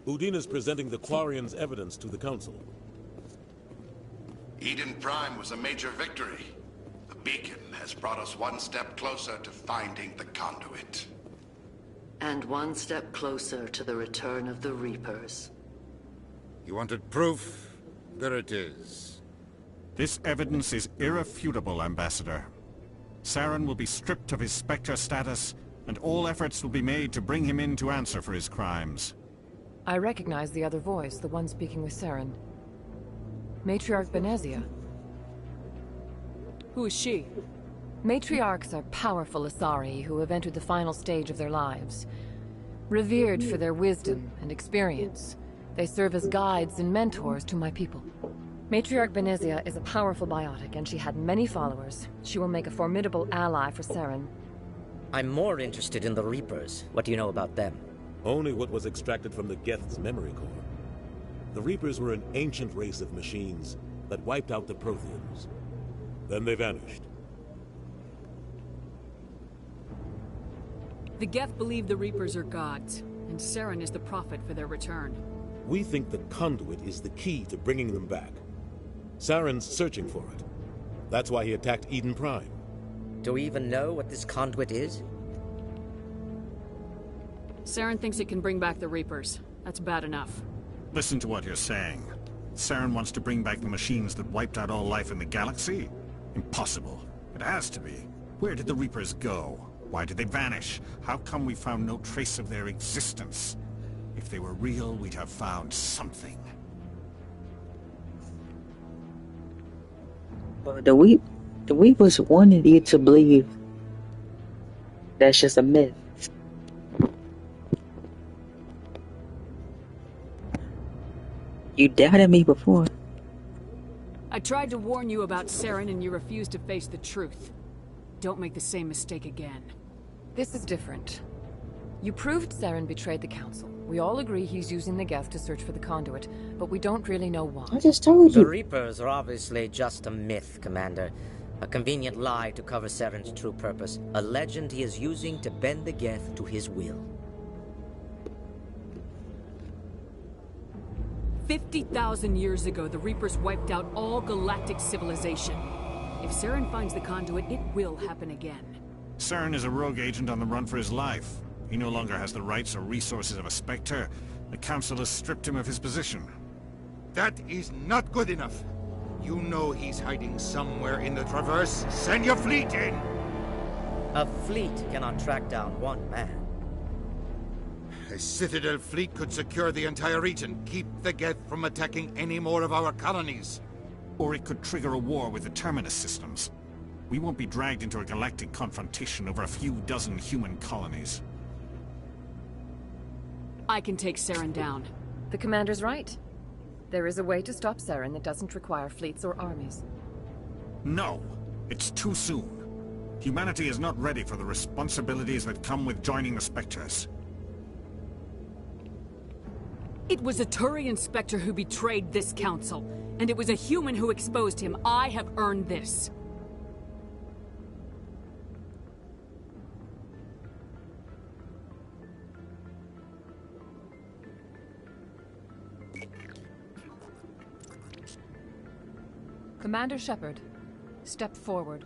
Udina's presenting the Quarian's evidence to the Council. Eden Prime was a major victory. The beacon has brought us one step closer to finding the conduit. And one step closer to the return of the Reapers. You wanted proof? There it is. This evidence is irrefutable, Ambassador. Saren will be stripped of his Spectre status, and all efforts will be made to bring him in to answer for his crimes. I recognize the other voice, the one speaking with Saren. Matriarch Benezia. Who is she? Matriarchs are powerful Asari who have entered the final stage of their lives. Revered for their wisdom and experience, they serve as guides and mentors to my people. Matriarch Benezia is a powerful biotic, and she had many followers. She will make a formidable ally for Saren. I'm more interested in the Reapers. What do you know about them? Only what was extracted from the Geth's memory core. The Reapers were an ancient race of machines that wiped out the Protheans. Then they vanished. The Geth believe the Reapers are gods, and Saren is the prophet for their return. We think the conduit is the key to bringing them back. Saren's searching for it. That's why he attacked Eden Prime. Do we even know what this conduit is? Saren thinks it can bring back the Reapers. That's bad enough. Listen to what you're saying. Saren wants to bring back the machines that wiped out all life in the galaxy? Impossible. It has to be. Where did the Reapers go? Why did they vanish? How come we found no trace of their existence? If they were real, we'd have found something. The Weepers wanted you to believe that's just a myth. You doubted me before. I tried to warn you about Saren and you refused to face the truth. Don't make the same mistake again. This is different. You proved Saren betrayed the Council. We all agree he's using the Geth to search for the conduit, but we don't really know why. I just told you. The Reapers are obviously just a myth, Commander. A convenient lie to cover Saren's true purpose. A legend he is using to bend the Geth to his will. 50,000 years ago, the Reapers wiped out all galactic civilization. If Saren finds the conduit, it will happen again. Saren is a rogue agent on the run for his life. He no longer has the rights or resources of a Spectre. The Council has stripped him of his position. That is not good enough. You know he's hiding somewhere in the Traverse. Send your fleet in! A fleet cannot track down one man. A Citadel fleet could secure the entire region, keep the Geth from attacking any more of our colonies. Or it could trigger a war with the Terminus systems. We won't be dragged into a galactic confrontation over a few dozen human colonies. I can take Saren down. The commander's right. There is a way to stop Saren that doesn't require fleets or armies. No! It's too soon. Humanity is not ready for the responsibilities that come with joining the Spectres. It was a Turian Spectre who betrayed this council, and it was a human who exposed him. I have earned this. Commander Shepard, step forward.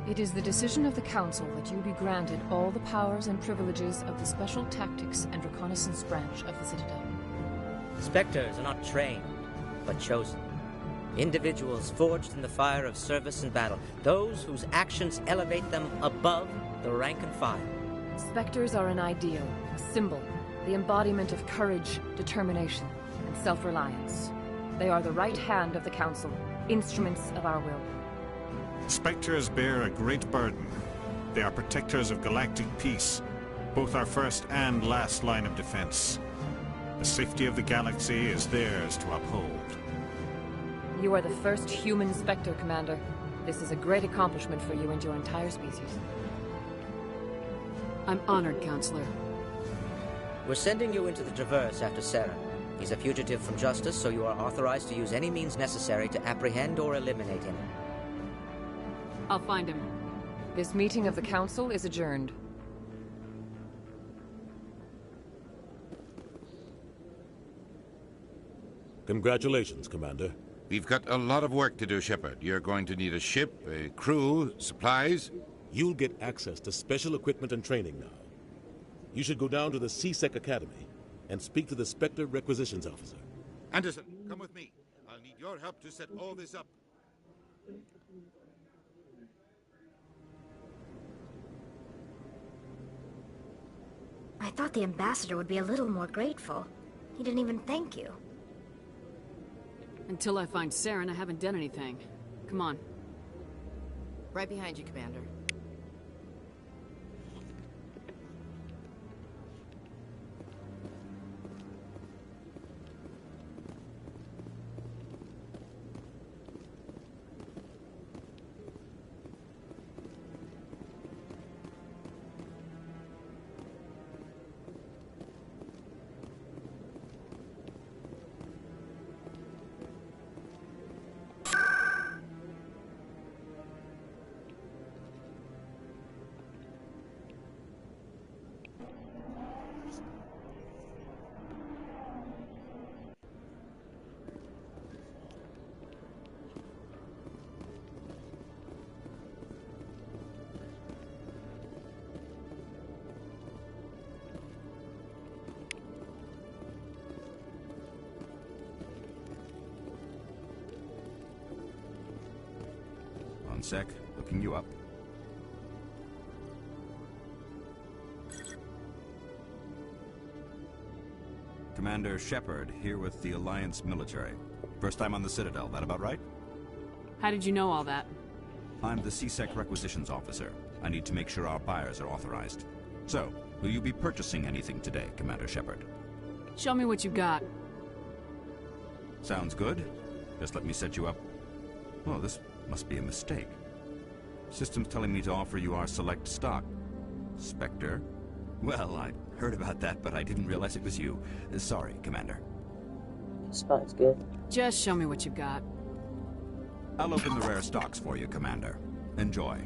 It is the decision of the Council that you be granted all the powers and privileges of the Special Tactics and Reconnaissance Branch of the Citadel. Spectres are not trained, but chosen. Individuals forged in the fire of service and battle. Those whose actions elevate them above the rank and file. Spectres are an ideal, a symbol, the embodiment of courage, determination, and self-reliance. They are the right hand of the Council, instruments of our will. Spectres bear a great burden. They are protectors of galactic peace, both our first and last line of defense. The safety of the galaxy is theirs to uphold. You are the first human Spectre, Commander. This is a great accomplishment for you and your entire species. I'm honored, Counselor. We're sending you into the Traverse after Saren. He's a fugitive from justice, so you are authorized to use any means necessary to apprehend or eliminate him. I'll find him. This meeting of the Council is adjourned. Congratulations, Commander. We've got a lot of work to do, Shepard. You're going to need a ship, a crew, supplies. You'll get access to special equipment and training now. You should go down to the C-Sec Academy and speak to the Spectre Requisitions Officer. Anderson, come with me. I'll need your help to set all this up. I thought the ambassador would be a little more grateful. He didn't even thank you. Until I find Saren, I haven't done anything. Come on. Right behind you, Commander. One sec, looking you up. Commander Shepard, here with the Alliance military. First time on the Citadel, that about right? How did you know all that? I'm the C-Sec Requisitions Officer. I need to make sure our buyers are authorized. So, will you be purchasing anything today, Commander Shepard? Show me what you got. Sounds good. Just let me set you up. Well, this must be a mistake. System's telling me to offer you our select stock. Spectre? Well, I heard about that, but I didn't realize it was you. Sorry, Commander. Spot's good. Just show me what you've got. I'll open the rare stocks for you, Commander. Enjoy.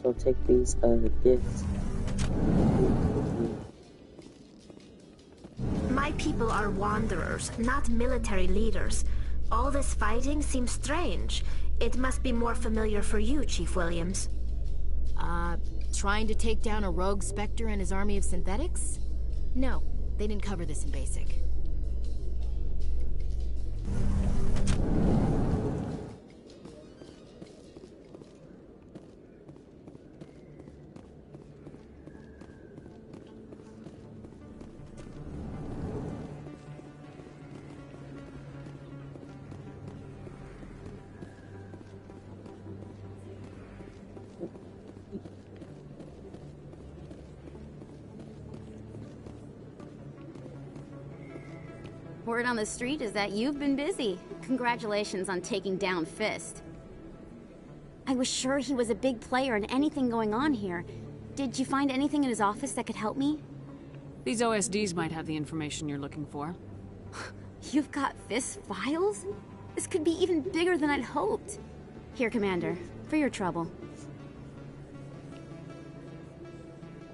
So take these gifts. My people are wanderers, not military leaders. All this fighting seems strange. It must be more familiar for you, Chief Williams. Trying to take down a rogue Spectre and his army of synthetics? No, they didn't cover this in basic. Word on the street is that you've been busy. Congratulations on taking down Fist. I was sure he was a big player in anything going on here. Did you find anything in his office that could help me? These OSDs might have the information you're looking for. You've got Fist's files? This could be even bigger than I'd hoped. Here, Commander, for your trouble.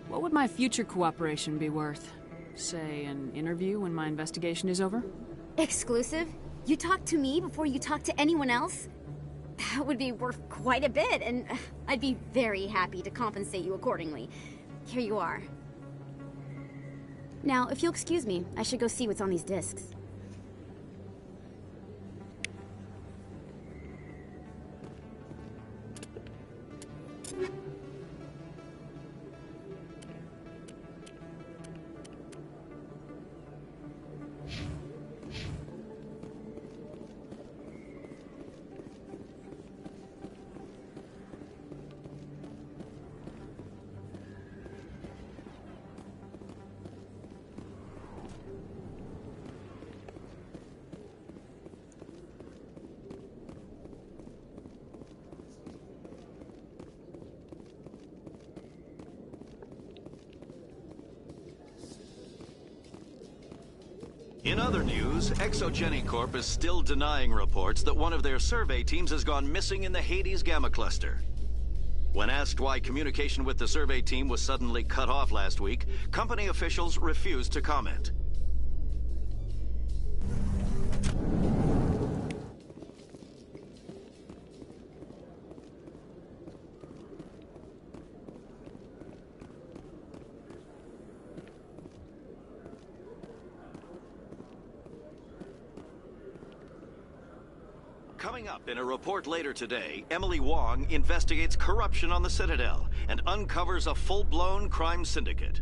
What would my future cooperation be worth? Say, an interview when my investigation is over? Exclusive? You talk to me before you talk to anyone else? That would be worth quite a bit, and I'd be very happy to compensate you accordingly. Here you are. Now, if you'll excuse me, I should go see what's on these discs. In other news, Exogeny Corp is still denying reports that one of their survey teams has gone missing in the Hades Gamma Cluster. When asked why communication with the survey team was suddenly cut off last week, company officials refused to comment. Coming up in a report later today, Emily Wong investigates corruption on the Citadel and uncovers a full-blown crime syndicate.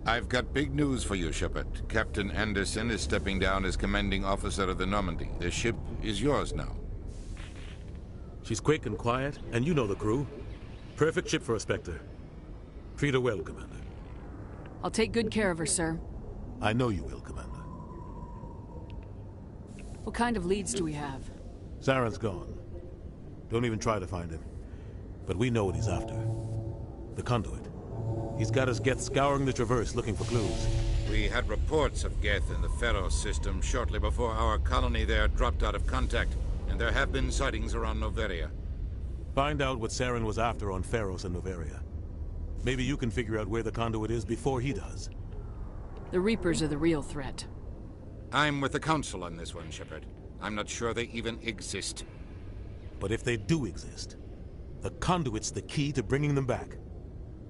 I've got big news for you, Shepard. Captain Anderson is stepping down as commanding officer of the Normandy. The ship is yours now. She's quick and quiet, and you know the crew. Perfect ship for a Spectre. Treat her well, Commander. I'll take good care of her, sir. I know you will, Commander. What kind of leads do we have? Saren's gone. Don't even try to find him. But we know what he's after. The conduit. He's got his Geth scouring the Traverse looking for clues. We had reports of Geth in the Pharaoh system shortly before our colony there dropped out of contact, and there have been sightings around Noveria. Find out what Saren was after on Pharos and Noveria. Maybe you can figure out where the conduit is before he does. The Reapers are the real threat. I'm with the Council on this one, Shepard. I'm not sure they even exist. But if they do exist, the conduit's the key to bringing them back.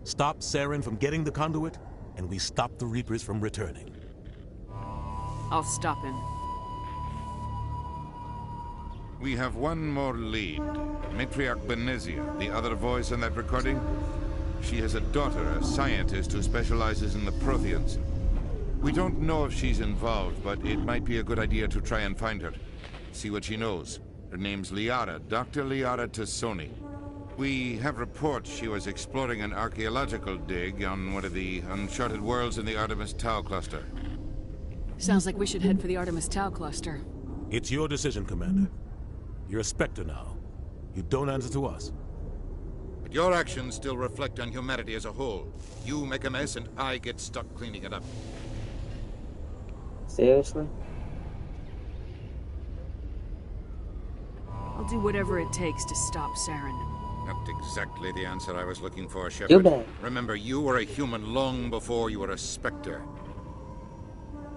Stop Saren from getting the conduit, and we stop the Reapers from returning. I'll stop him. We have one more lead. Matriarch Benezia, the other voice in that recording. She has a daughter, a scientist who specializes in the Protheans. We don't know if she's involved, but it might be a good idea to try and find her. See what she knows. Her name's Liara, Dr. Liara Tassoni. We have reports she was exploring an archaeological dig on one of the uncharted worlds in the Artemis Tau cluster. Sounds like we should head for the Artemis Tau cluster. It's your decision, Commander. You're a Spectre now. You don't answer to us. But your actions still reflect on humanity as a whole. You make a mess and I get stuck cleaning it up. Seriously? I'll do whatever it takes to stop Saren. Not exactly the answer I was looking for, Too Shepard. bad. Remember, you were a human long before you were a Spectre.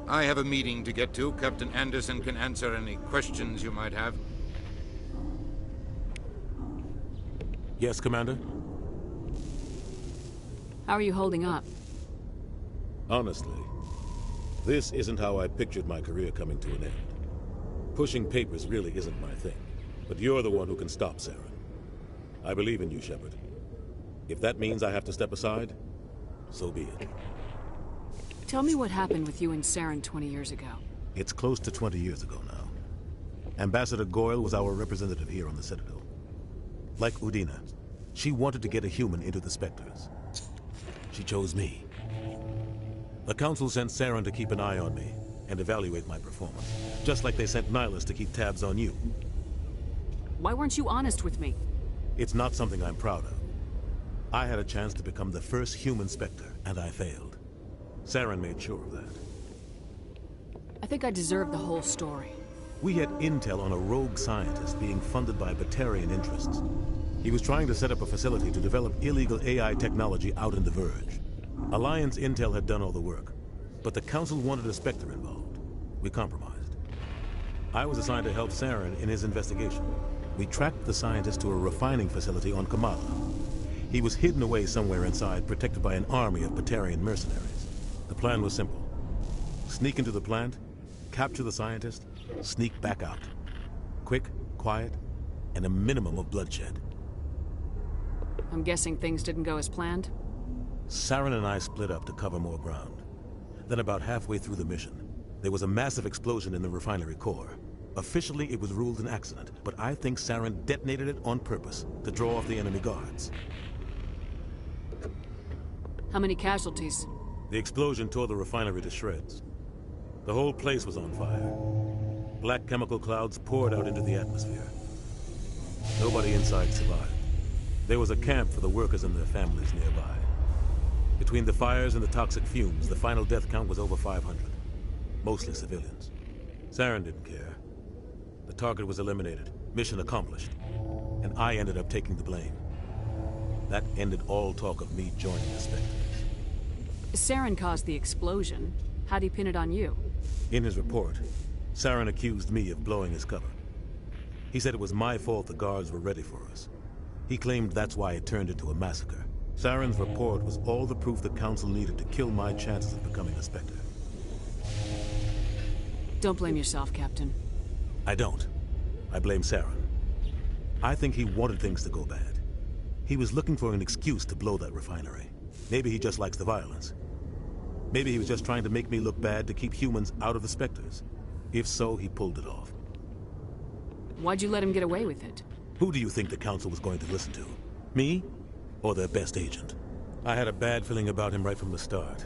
I have a meeting to get to. Captain Anderson can answer any questions you might have. Yes, Commander? How are you holding up? Honestly, this isn't how I pictured my career coming to an end. Pushing papers really isn't my thing. But you're the one who can stop Saren. I believe in you, Shepard. If that means I have to step aside, so be it. Tell me what happened with you and Saren 20 years ago. It's close to 20 years ago now. Ambassador Goyle was our representative here on the Citadel. Like Udina, she wanted to get a human into the Spectres. She chose me. The Council sent Saren to keep an eye on me and evaluate my performance, just like they sent Nihlus to keep tabs on you. Why weren't you honest with me? It's not something I'm proud of. I had a chance to become the first human Spectre, and I failed. Saren made sure of that. I think I deserve the whole story. We had intel on a rogue scientist being funded by Batarian interests. He was trying to set up a facility to develop illegal AI technology out in the Verge. Alliance intel had done all the work, but the Council wanted a Spectre involved. We compromised. I was assigned to help Saren in his investigation. We tracked the scientist to a refining facility on Kamala. He was hidden away somewhere inside, protected by an army of Batarian mercenaries. The plan was simple. Sneak into the plant, capture the scientist, sneak back out. Quick, quiet, and a minimum of bloodshed. I'm guessing things didn't go as planned? Saren and I split up to cover more ground. Then about halfway through the mission, there was a massive explosion in the refinery core. Officially, it was ruled an accident, but I think Saren detonated it on purpose to draw off the enemy guards. How many casualties? The explosion tore the refinery to shreds. The whole place was on fire. Black chemical clouds poured out into the atmosphere. Nobody inside survived. There was a camp for the workers and their families nearby. Between the fires and the toxic fumes, the final death count was over 500. Mostly civilians. Saren didn't care. The target was eliminated, mission accomplished, and I ended up taking the blame. That ended all talk of me joining the Spectres. Saren caused the explosion. How'd he pin it on you? In his report, Saren accused me of blowing his cover. He said it was my fault the guards were ready for us. He claimed that's why it turned into a massacre. Saren's report was all the proof the Council needed to kill my chances of becoming a Spectre. Don't blame yourself, Captain. I don't. I blame Saren. I think he wanted things to go bad. He was looking for an excuse to blow that refinery. Maybe he just likes the violence. Maybe he was just trying to make me look bad to keep humans out of the Spectres. If so, he pulled it off. Why'd you let him get away with it? Who do you think the Council was going to listen to? Me? Or their best agent? I had a bad feeling about him right from the start.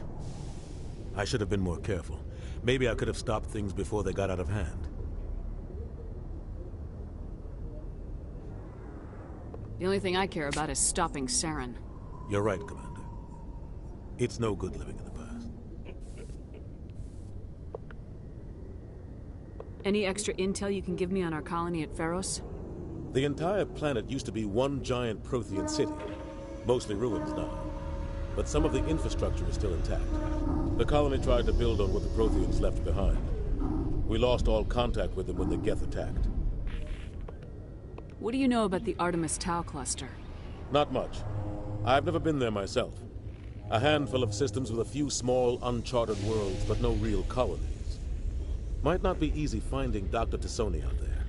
I should have been more careful. Maybe I could have stopped things before they got out of hand. The only thing I care about is stopping Saren. You're right, Commander. It's no good living in the past. Any extra intel you can give me on our colony at Pharos? The entire planet used to be one giant Prothean city. Mostly ruins now. But some of the infrastructure is still intact. The colony tried to build on what the Protheans left behind. We lost all contact with them when the Geth attacked. What do you know about the Artemis Tau cluster? Not much. I've never been there myself. A handful of systems with a few small, uncharted worlds, but no real colonies. Might not be easy finding Dr. T'Soni out there.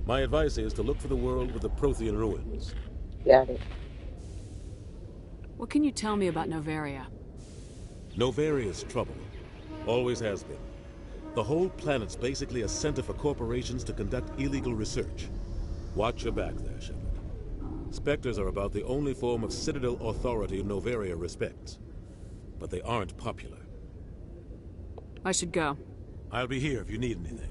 My advice is to look for the world with the Prothean ruins. Got it. What can you tell me about Novaria? Novaria's trouble. Always has been. The whole planet's basically a center for corporations to conduct illegal research. Watch your back there, Shepard. Spectres are about the only form of Citadel authority Novaria respects. But they aren't popular. I should go. I'll be here if you need anything.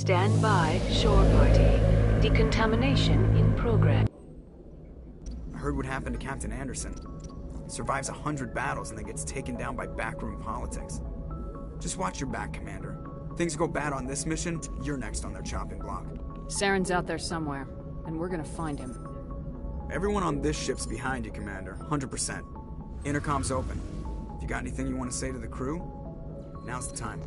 Stand by, shore party. Decontamination in progress. I heard what happened to Captain Anderson. Survives 100 battles and then gets taken down by backroom politics. Just watch your back, Commander. Things go bad on this mission, you're next on their chopping block. Saren's out there somewhere, and we're gonna find him. Everyone on this ship's behind you, Commander. 100%. Intercom's open. If you got anything you want to say to the crew, now's the time.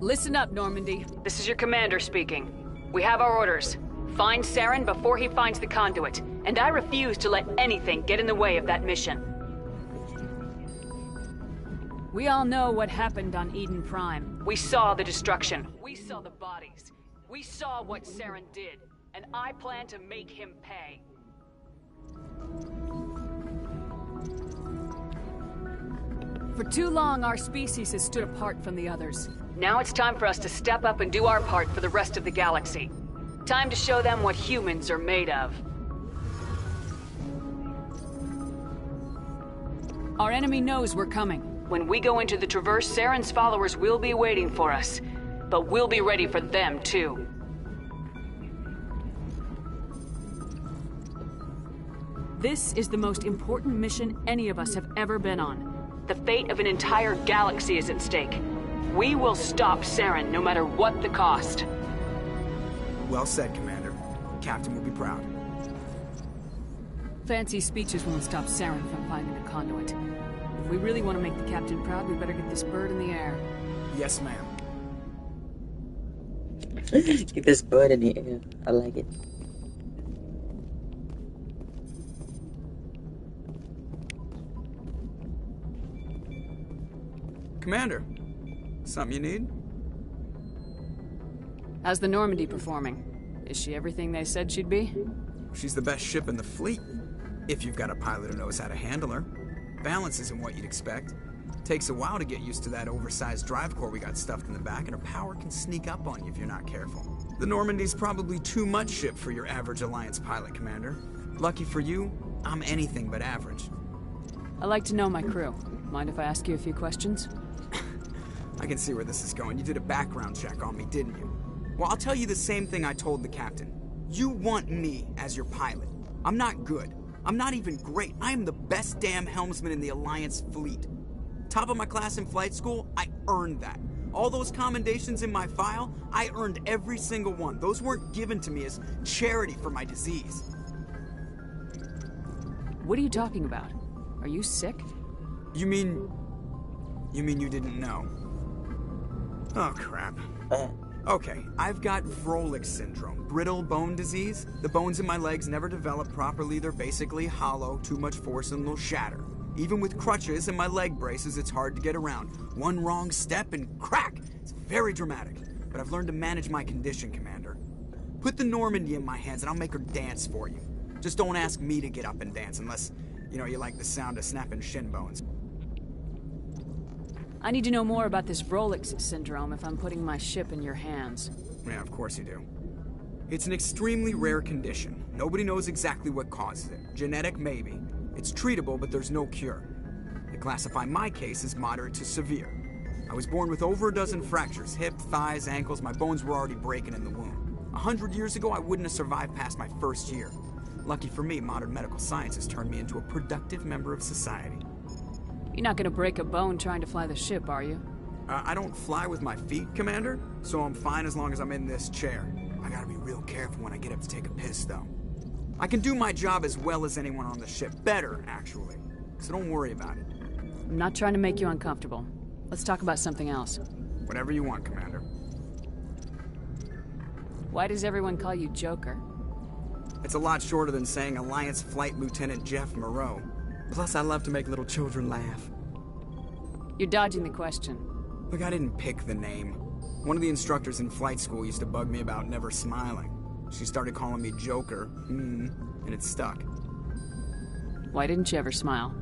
Listen up, Normandy. This is your commander speaking. We have our orders. Find Saren before he finds the conduit, and I refuse to let anything get in the way of that mission. We all know what happened on Eden Prime. We saw the destruction. We saw the bodies. We saw what Saren did, and I plan to make him pay. For too long, our species has stood apart from the others. Now it's time for us to step up and do our part for the rest of the galaxy. Time to show them what humans are made of. Our enemy knows we're coming. When we go into the Traverse, Saren's followers will be waiting for us. But we'll be ready for them, too. This is the most important mission any of us have ever been on. The fate of an entire galaxy is at stake. We will stop Saren, no matter what the cost. Well said, Commander. Captain will be proud. Fancy speeches won't stop Saren from finding the conduit. If we really want to make the Captain proud, we better get this bird in the air. Yes, ma'am. Get this bird in the air. I like it. Commander, something you need? How's the Normandy performing? Is she everything they said she'd be? She's the best ship in the fleet. If you've got a pilot who knows how to handle her. Balance isn't what you'd expect. Takes a while to get used to that oversized drive core we got stuffed in the back, and her power can sneak up on you if you're not careful. The Normandy's probably too much ship for your average Alliance pilot, Commander. Lucky for you, I'm anything but average. I like to know my crew. Mind if I ask you a few questions? I can see where this is going. You did a background check on me, didn't you? Well, I'll tell you the same thing I told the captain. You want me as your pilot. I'm not good. I'm not even great. I am the best damn helmsman in the Alliance fleet. Top of my class in flight school, I earned that. All those commendations in my file, I earned every single one. Those weren't given to me as charity for my disease. What are you talking about? Are you sick? You mean you didn't know? Oh, crap. Okay, I've got Wrex syndrome, brittle bone disease. The bones in my legs never develop properly. They're basically hollow, too much force and they'll shatter. Even with crutches and my leg braces, it's hard to get around. One wrong step and crack! It's very dramatic. But I've learned to manage my condition, Commander. Put the Normandy in my hands and I'll make her dance for you. Just don't ask me to get up and dance unless, you like the sound of snapping shin bones. I need to know more about this Wrex syndrome if I'm putting my ship in your hands. Yeah, of course you do. It's an extremely rare condition. Nobody knows exactly what causes it. Genetic, maybe. It's treatable, but there's no cure. They classify my case as moderate to severe. I was born with over a dozen fractures, hip, thighs, ankles. My bones were already breaking in the womb. 100 years ago, I wouldn't have survived past my first year. Lucky for me, modern medical science has turned me into a productive member of society. You're not gonna break a bone trying to fly the ship, are you? I don't fly with my feet, Commander, so I'm fine as long as I'm in this chair. I gotta be real careful when I get up to take a piss, though. I can do my job as well as anyone on the ship. Better, actually. So don't worry about it. I'm not trying to make you uncomfortable. Let's talk about something else. Whatever you want, Commander. Why does everyone call you Joker? It's a lot shorter than saying Alliance Flight Lieutenant Jeff Moreau. Plus, I love to make little children laugh. You're dodging the question. Look, I didn't pick the name. One of the instructors in flight school used to bug me about never smiling. She started calling me Joker, and it stuck. Why didn't you ever smile?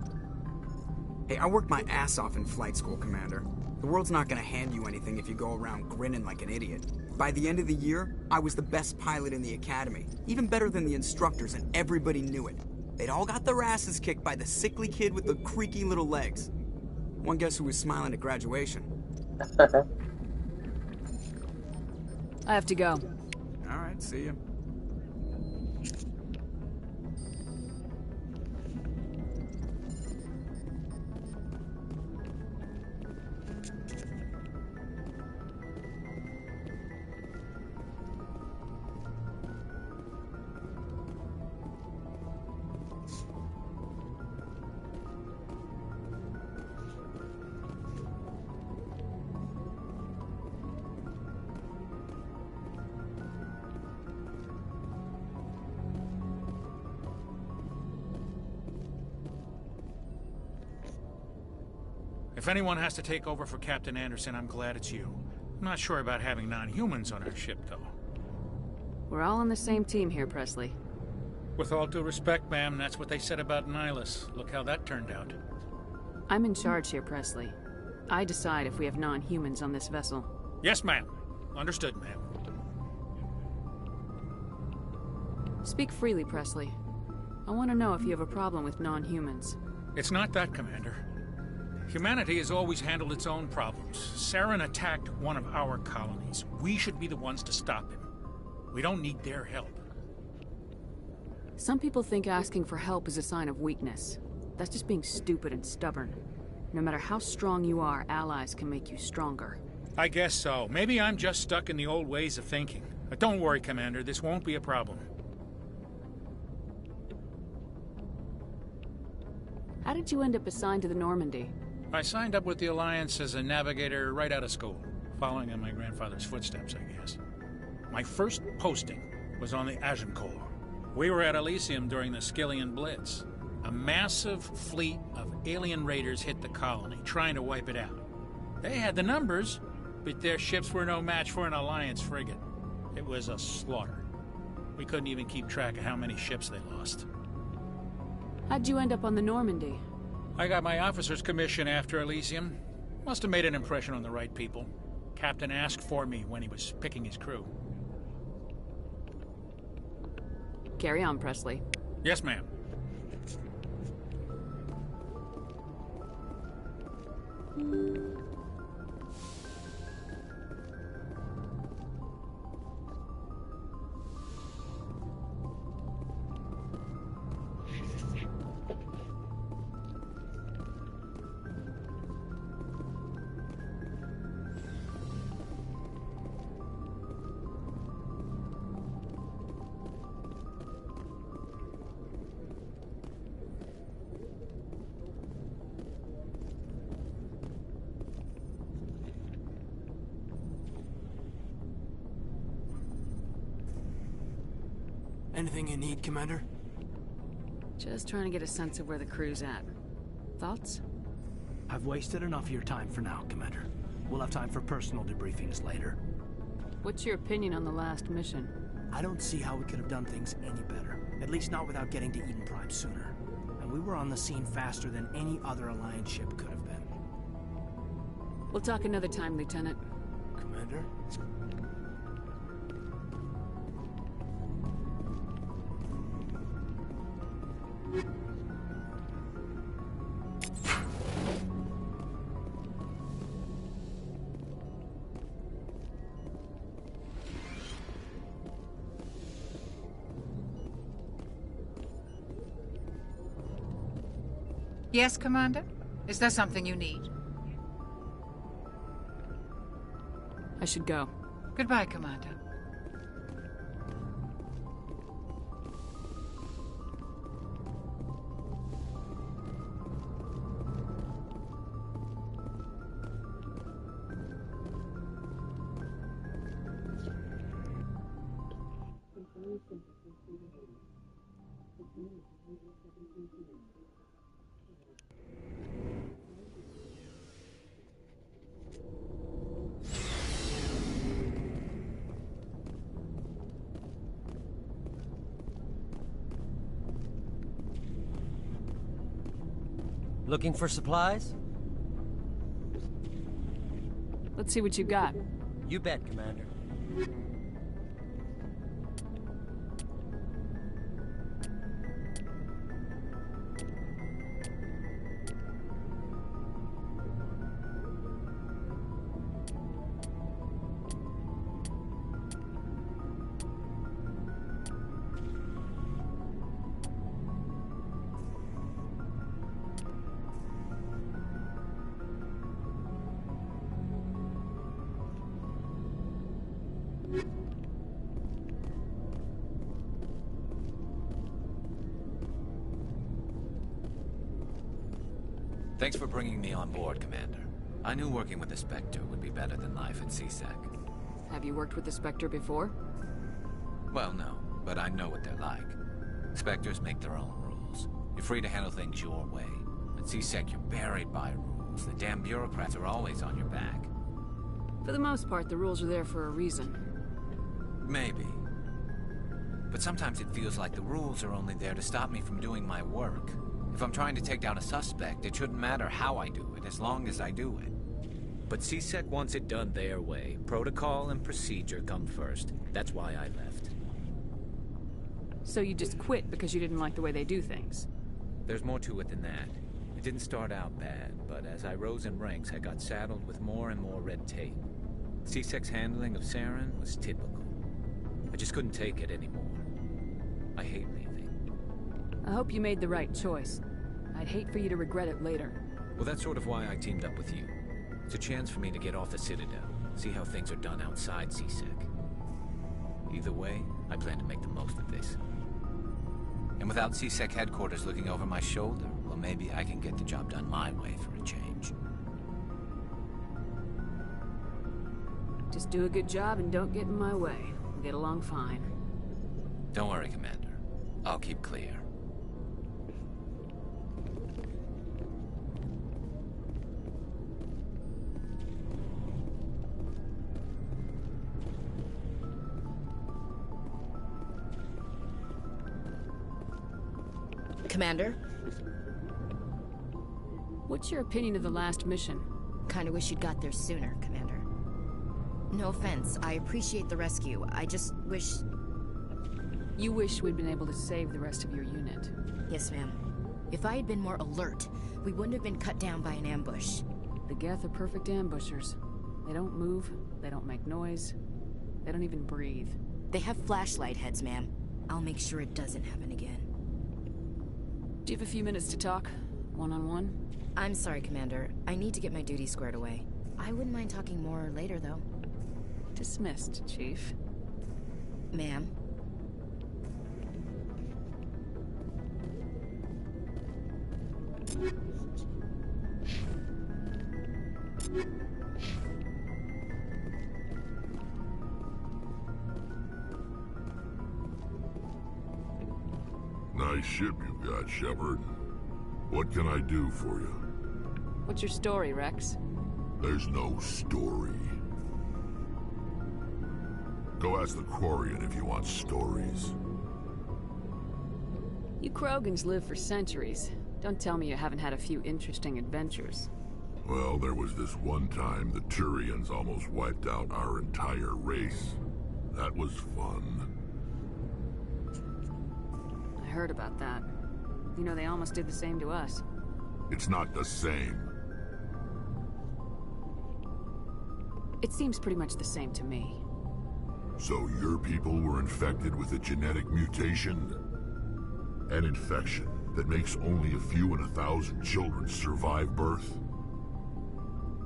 Hey, I worked my ass off in flight school, Commander. The world's not gonna hand you anything if you go around grinning like an idiot. By the end of the year, I was the best pilot in the academy. Even better than the instructors, and everybody knew it. They'd all got their asses kicked by the sickly kid with the creaky little legs. One guess who was smiling at graduation? I have to go. All right, see ya. If anyone has to take over for Captain Anderson, I'm glad it's you. I'm not sure about having non-humans on our ship, though. We're all on the same team here, Presley. With all due respect, ma'am, that's what they said about Nihlus. Look how that turned out. I'm in charge here, Presley. I decide if we have non-humans on this vessel. Yes, ma'am. Understood, ma'am. Speak freely, Presley. I want to know if you have a problem with non-humans. It's not that, Commander. Humanity has always handled its own problems. Saren attacked one of our colonies. We should be the ones to stop him. We don't need their help. Some people think asking for help is a sign of weakness. That's just being stupid and stubborn. No matter how strong you are, allies can make you stronger. I guess so. Maybe I'm just stuck in the old ways of thinking. But don't worry, Commander. This won't be a problem. How did you end up assigned to the Normandy? I signed up with the Alliance as a navigator right out of school, following in my grandfather's footsteps, I guess. My first posting was on the Agincourt. We were at Elysium during the Skillian Blitz. A massive fleet of alien raiders hit the colony, trying to wipe it out. They had the numbers, but their ships were no match for an Alliance frigate. It was a slaughter. We couldn't even keep track of how many ships they lost. How'd you end up on the Normandy? I got my officer's commission after Elysium. Must have made an impression on the right people. Captain asked for me when he was picking his crew. Carry on, Presley. Yes, ma'am. Anything you need, Commander? Just trying to get a sense of where the crew's at. Thoughts? I've wasted enough of your time for now, Commander. We'll have time for personal debriefings later. What's your opinion on the last mission? I don't see how we could have done things any better. At least not without getting to Eden Prime sooner. And we were on the scene faster than any other Alliance ship could have been. We'll talk another time, Lieutenant. Commander? Yes, Commander? Is there something you need? I should go. Goodbye, Commander. Looking for supplies? Let's see what you got. You bet, Commander. Thanks for bringing me on board, Commander. I knew working with the Spectre would be better than life at CSEC. Have you worked with the Spectre before? Well, no, but I know what they're like. Spectres make their own rules. You're free to handle things your way. At CSEC, you're buried by rules. The damn bureaucrats are always on your back. For the most part, the rules are there for a reason. Maybe. But sometimes it feels like the rules are only there to stop me from doing my work. If I'm trying to take down a suspect, it shouldn't matter how I do it, as long as I do it. But CSEC wants it done their way. Protocol and procedure come first. That's why I left. So you just quit because you didn't like the way they do things? There's more to it than that. It didn't start out bad, but as I rose in ranks, I got saddled with more and more red tape. CSEC's handling of Saren was typical. I just couldn't take it anymore. I hate leaving. I hope you made the right choice. I'd hate for you to regret it later. Well, that's sort of why I teamed up with you. It's a chance for me to get off the Citadel, see how things are done outside CSEC. Either way, I plan to make the most of this. And without CSEC headquarters looking over my shoulder, well, maybe I can get the job done my way for a change. Just do a good job and don't get in my way. We'll get along fine. Don't worry, Commander. I'll keep clear. Commander? What's your opinion of the last mission? Kinda wish you'd got there sooner, Commander. No offense, I appreciate the rescue. I just wish... You wish we'd been able to save the rest of your unit. Yes, ma'am. If I had been more alert, we wouldn't have been cut down by an ambush. The Geth are perfect ambushers. They don't move, they don't make noise, they don't even breathe. They have flashlight heads, ma'am. I'll make sure it doesn't happen again. Do you have a few minutes to talk? One-on-one? I'm sorry, Commander. I need to get my duties squared away. I wouldn't mind talking more later, though. Dismissed, Chief. Ma'am? ship you've got, Shepard. What can I do for you? What's your story, Wrex? There's no story. Go ask the Quarian if you want stories. You Krogans live for centuries. Don't tell me you haven't had a few interesting adventures. Well, there was this one time the Turians almost wiped out our entire race. That was fun. I heard about that. You know, they almost did the same to us. It's not the same. It seems pretty much the same to me. So your people were infected with a genetic mutation? An infection that makes only a few in 1,000 children survive birth?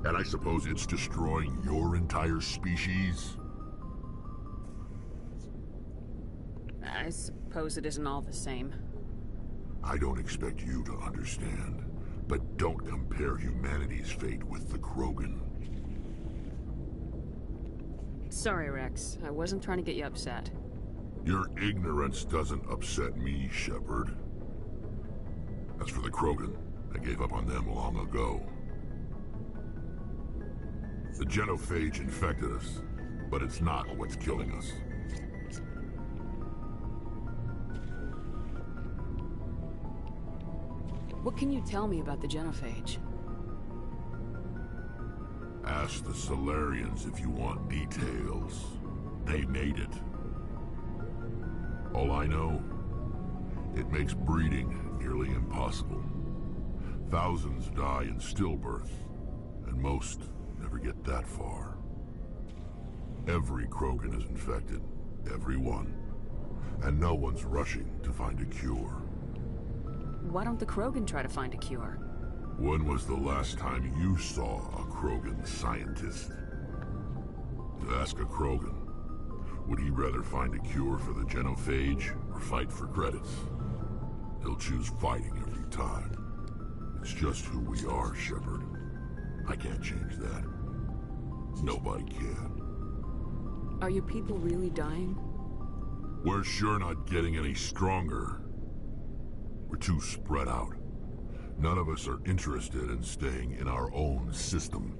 And I suppose it's destroying your entire species? I suppose it isn't all the same. I don't expect you to understand, but don't compare humanity's fate with the Krogan. Sorry, Wrex. I wasn't trying to get you upset. Your ignorance doesn't upset me, Shepard. As for the Krogan, I gave up on them long ago. The genophage infected us, but it's not what's killing us. What can you tell me about the genophage? Ask the Solarians if you want details. They made it. All I know, it makes breeding nearly impossible. Thousands die in stillbirth, and most never get that far. Every Krogan is infected, every one. And no one's rushing to find a cure. Why don't the Krogan try to find a cure? When was the last time you saw a Krogan scientist? To ask a Krogan, would he rather find a cure for the genophage or fight for credits? He'll choose fighting every time. It's just who we are, Shepard. I can't change that. Nobody can. Are your people really dying? We're sure not getting any stronger. We're too spread out. None of us are interested in staying in our own system.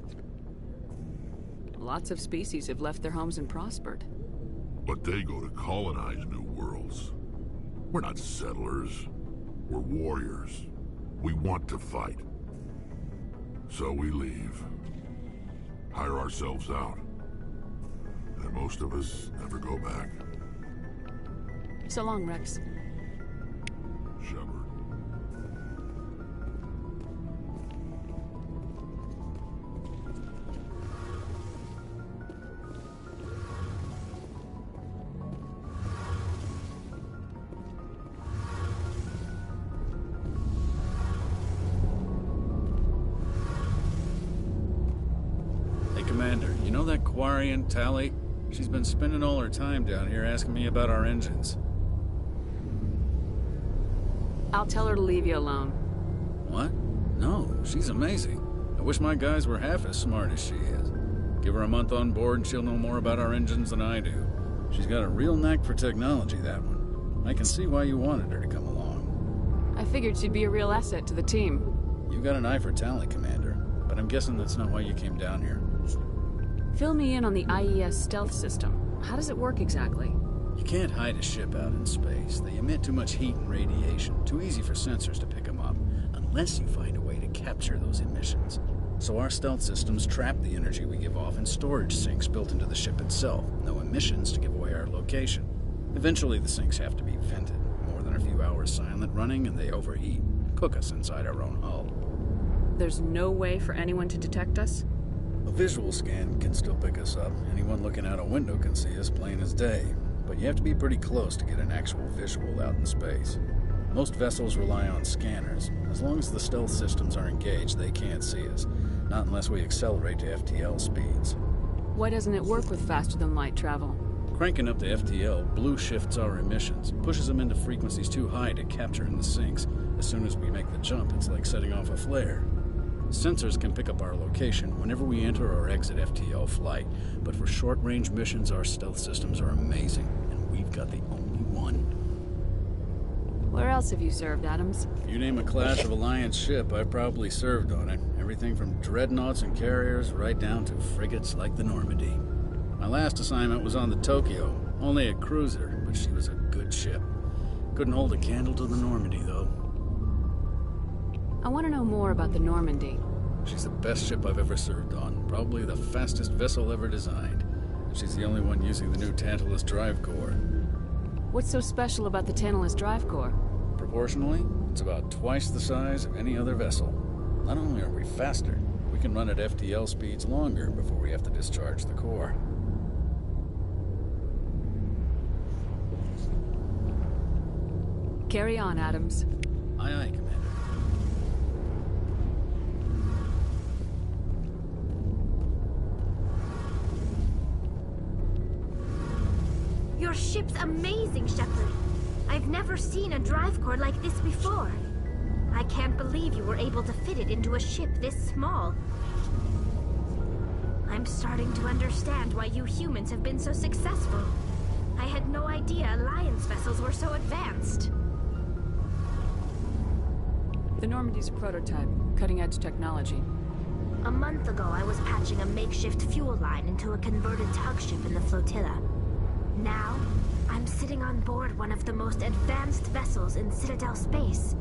Lots of species have left their homes and prospered. But they go to colonize new worlds. We're not settlers. We're warriors. We want to fight. So we leave. Hire ourselves out. And most of us never go back. So long, Wrex. Shepard. Commander, you know that Quarian, Tally? She's been spending all her time down here asking me about our engines. I'll tell her to leave you alone. What? No, she's amazing. I wish my guys were half as smart as she is. Give her a month on board and she'll know more about our engines than I do. She's got a real knack for technology, that one. I can see why you wanted her to come along. I figured she'd be a real asset to the team. You got an eye for talent, Commander, but I'm guessing that's not why you came down here. Fill me in on the IES stealth system. How does it work exactly? You can't hide a ship out in space. They emit too much heat and radiation. Too easy for sensors to pick them up, unless you find a way to capture those emissions. So our stealth systems trap the energy we give off in storage sinks built into the ship itself. No emissions to give away our location. Eventually the sinks have to be vented. More than a few hours silent running and they overheat. Cook us inside our own hull. There's no way for anyone to detect us? A visual scan can still pick us up. Anyone looking out a window can see us plain as day. But you have to be pretty close to get an actual visual out in space. Most vessels rely on scanners. As long as the stealth systems are engaged, they can't see us. Not unless we accelerate to FTL speeds. Why doesn't it work with faster-than-light travel? Cranking up to FTL blue shifts our emissions, pushes them into frequencies too high to capture in the sinks. As soon as we make the jump, it's like setting off a flare. Sensors can pick up our location whenever we enter or exit FTL flight, but for short-range missions, our stealth systems are amazing, and we've got the only one. Where else have you served, Adams? You name a class of Alliance ship, I've probably served on it. Everything from dreadnoughts and carriers right down to frigates like the Normandy. My last assignment was on the Tokyo. Only a cruiser, but she was a good ship. Couldn't hold a candle to the Normandy, though. I want to know more about the Normandy. She's the best ship I've ever served on. Probably the fastest vessel ever designed. And she's the only one using the new Tantalus drive core. What's so special about the Tantalus drive core? Proportionally, it's about twice the size of any other vessel. Not only are we faster, we can run at FTL speeds longer before we have to discharge the core. Carry on, Adams. Aye, aye, Commander. Your ship's amazing, Shepard. I've never seen a drive core like this before. I can't believe you were able to fit it into a ship this small. I'm starting to understand why you humans have been so successful. I had no idea Alliance vessels were so advanced. The Normandy's a prototype, cutting-edge technology. A month ago, I was patching a makeshift fuel line into a converted tug ship in the flotilla. Now, I'm sitting on board one of the most advanced vessels in Citadel space.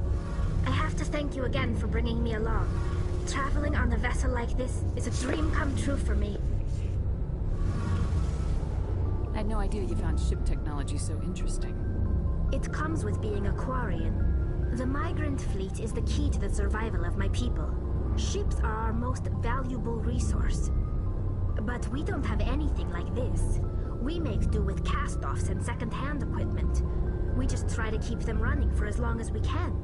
I have to thank you again for bringing me along. Traveling on a vessel like this is a dream come true for me. I had no idea you found ship technology so interesting. It comes with being a Quarian. The migrant fleet is the key to the survival of my people. Ships are our most valuable resource. But we don't have anything like this. We make do with cast-offs and second-hand equipment. We just try to keep them running for as long as we can.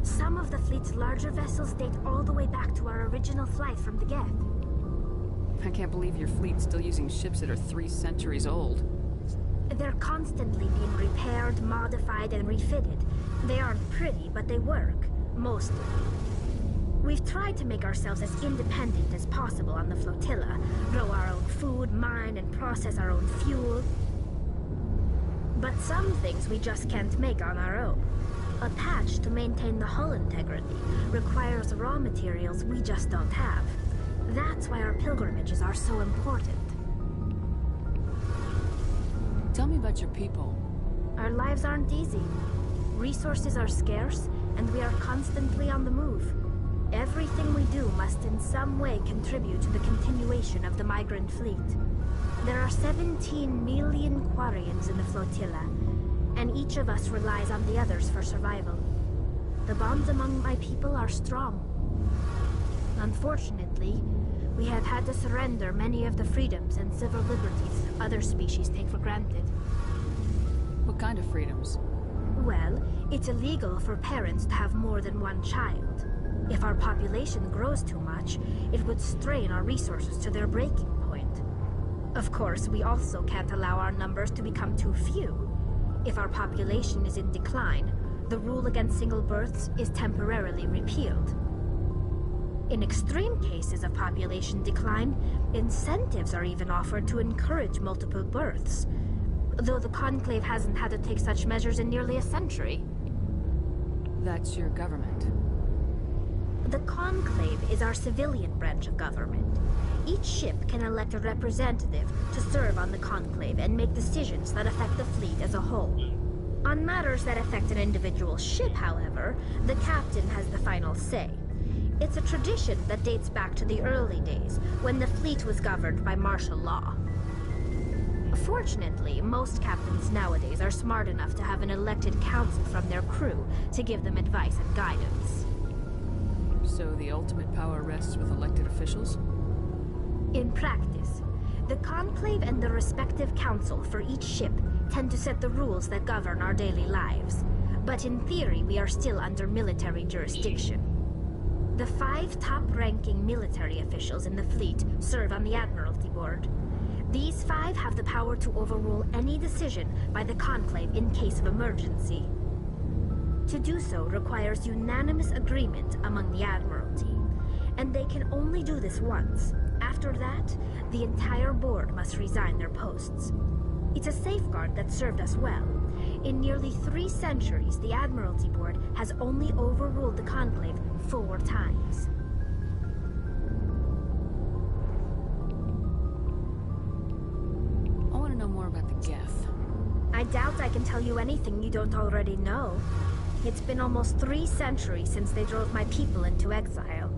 Some of the fleet's larger vessels date all the way back to our original flight from the Geth. I can't believe your fleet's still using ships that are 3 centuries old. They're constantly being repaired, modified, and refitted. They aren't pretty, but they work. Mostly. We've tried to make ourselves as independent as possible on the flotilla. Grow our own food, mine, and process our own fuel. But some things we just can't make on our own. A patch to maintain the hull integrity requires raw materials we just don't have. That's why our pilgrimages are so important. Tell me about your people. Our lives aren't easy. Resources are scarce, and we are constantly on the move. Everything we do must in some way contribute to the continuation of the migrant fleet. There are 17 million Quarians in the flotilla, and each of us relies on the others for survival. The bonds among my people are strong. Unfortunately, we have had to surrender many of the freedoms and civil liberties other species take for granted. What kind of freedoms? Well, it's illegal for parents to have more than one child. If our population grows too much, it would strain our resources to their breaking point. Of course, we also can't allow our numbers to become too few. If our population is in decline, the rule against single births is temporarily repealed. In extreme cases of population decline, incentives are even offered to encourage multiple births, though the Conclave hasn't had to take such measures in nearly a century. That's your government. The Conclave is our civilian branch of government. Each ship can elect a representative to serve on the Conclave and make decisions that affect the fleet as a whole. On matters that affect an individual ship, however, the captain has the final say. It's a tradition that dates back to the early days, when the fleet was governed by martial law. Fortunately, most captains nowadays are smart enough to have an elected council from their crew to give them advice and guidance. So the ultimate power rests with elected officials? In practice, the Conclave and the respective council for each ship tend to set the rules that govern our daily lives. But in theory, we are still under military jurisdiction. The 5 top-ranking military officials in the fleet serve on the Admiralty Board. These 5 have the power to overrule any decision by the Conclave in case of emergency. To do so requires unanimous agreement among the Admiralty, and they can only do this once. After that, the entire board must resign their posts. It's a safeguard that served us well. In nearly 3 centuries, the Admiralty Board has only overruled the Conclave 4 times. I want to know more about the Geth. I doubt I can tell you anything you don't already know. It's been almost 3 centuries since they drove my people into exile.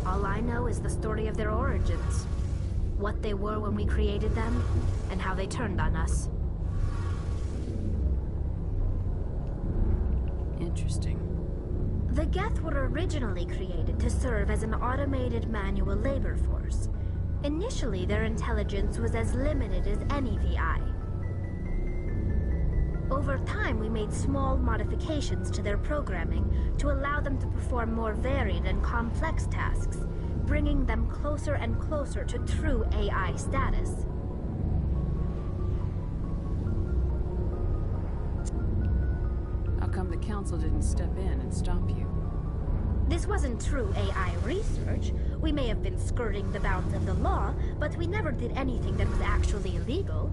All I know is the story of their origins. What they were when we created them, and how they turned on us. Interesting. The Geth were originally created to serve as an automated manual labor force. Initially, their intelligence was as limited as any VI. Over time, we made small modifications to their programming to allow them to perform more varied and complex tasks, bringing them closer and closer to true AI status. How come the Council didn't step in and stop you? This wasn't true AI research. We may have been skirting the bounds of the law, but we never did anything that was actually illegal.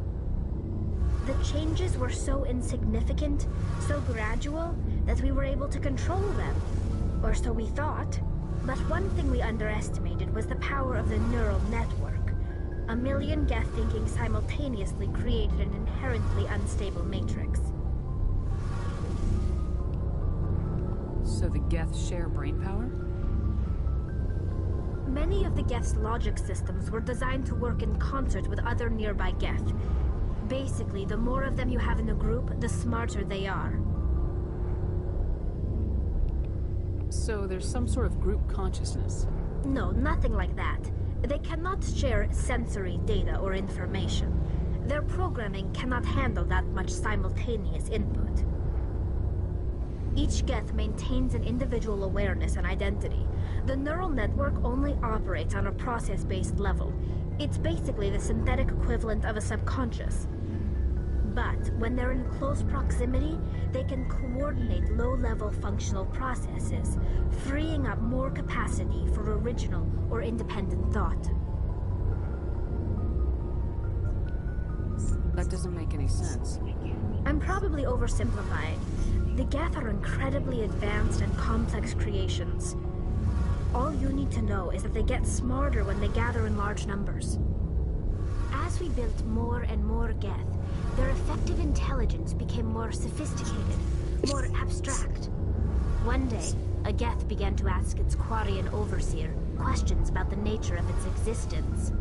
The changes were so insignificant, so gradual, that we were able to control them. Or so we thought. But one thing we underestimated was the power of the neural network. 1 million Geth thinking simultaneously created an inherently unstable matrix. So the Geth share brainpower? Many of the Geth's logic systems were designed to work in concert with other nearby Geth. Basically, the more of them you have in a group, the smarter they are. So there's some sort of group consciousness? No, nothing like that. They cannot share sensory data or information. Their programming cannot handle that much simultaneous input. Each Geth maintains an individual awareness and identity. The neural network only operates on a process-based level. It's basically the synthetic equivalent of a subconscious. But when they're in close proximity, they can coordinate low-level functional processes, freeing up more capacity for original or independent thought. That doesn't make any sense. I'm probably oversimplifying. The Geth are incredibly advanced and complex creations. All you need to know is that they get smarter when they gather in large numbers. As we built more and more Geth, their effective intelligence became more sophisticated, more abstract. One day, a Geth began to ask its Quarian overseer questions about the nature of its existence.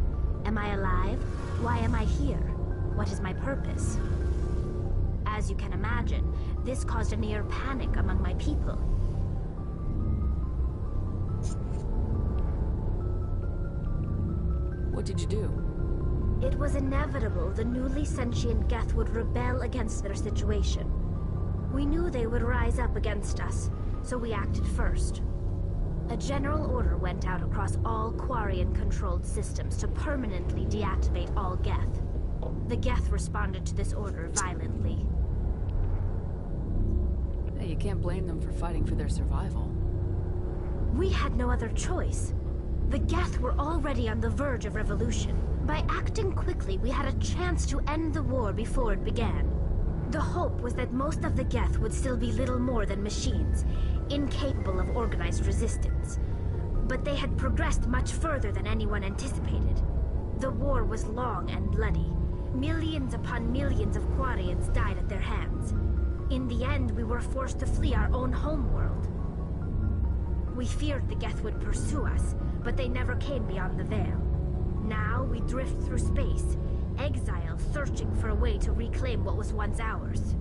Am I alive? Why am I here? What is my purpose? As you can imagine, this caused a near panic among my people. What did you do? It was inevitable the newly sentient Geth would rebel against their situation. We knew they would rise up against us, so we acted first. A general order went out across all Quarian-controlled systems to permanently deactivate all Geth. The Geth responded to this order violently. Hey, you can't blame them for fighting for their survival. We had no other choice. The Geth were already on the verge of revolution. By acting quickly, we had a chance to end the war before it began. The hope was that most of the Geth would still be little more than machines, incapable of organized resistance. But they had progressed much further than anyone anticipated. The war was long and bloody. Millions upon millions of Quarians died at their hands. In the end, we were forced to flee our own homeworld. We feared the Geth would pursue us, but they never came beyond the Veil. Now we drift through space, exile, searching for a way to reclaim what was once ours.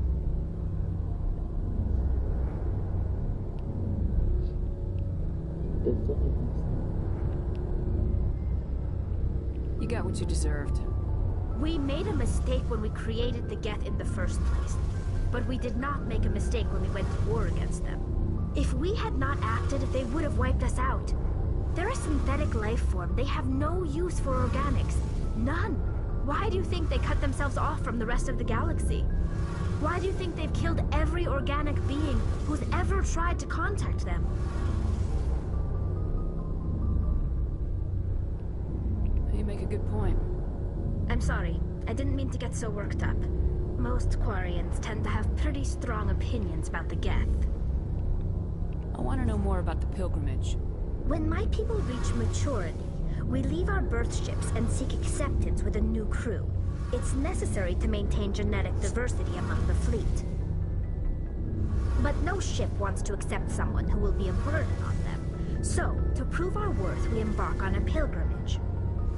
You got what you deserved. We made a mistake when we created the Geth in the first place, but we did not make a mistake when we went to war against them. If we had not acted, they would have wiped us out. They're a synthetic life form. They have no use for organics. None. Why do you think they cut themselves off from the rest of the galaxy? Why do you think they've killed every organic being who's ever tried to contact them? You make a good point. I'm sorry. I didn't mean to get so worked up. Most Quarians tend to have pretty strong opinions about the Geth. I want to know more about the pilgrimage. When my people reach maturity, we leave our birth ships and seek acceptance with a new crew. It's necessary to maintain genetic diversity among the fleet. But no ship wants to accept someone who will be a burden on them. So, to prove our worth, we embark on a pilgrimage.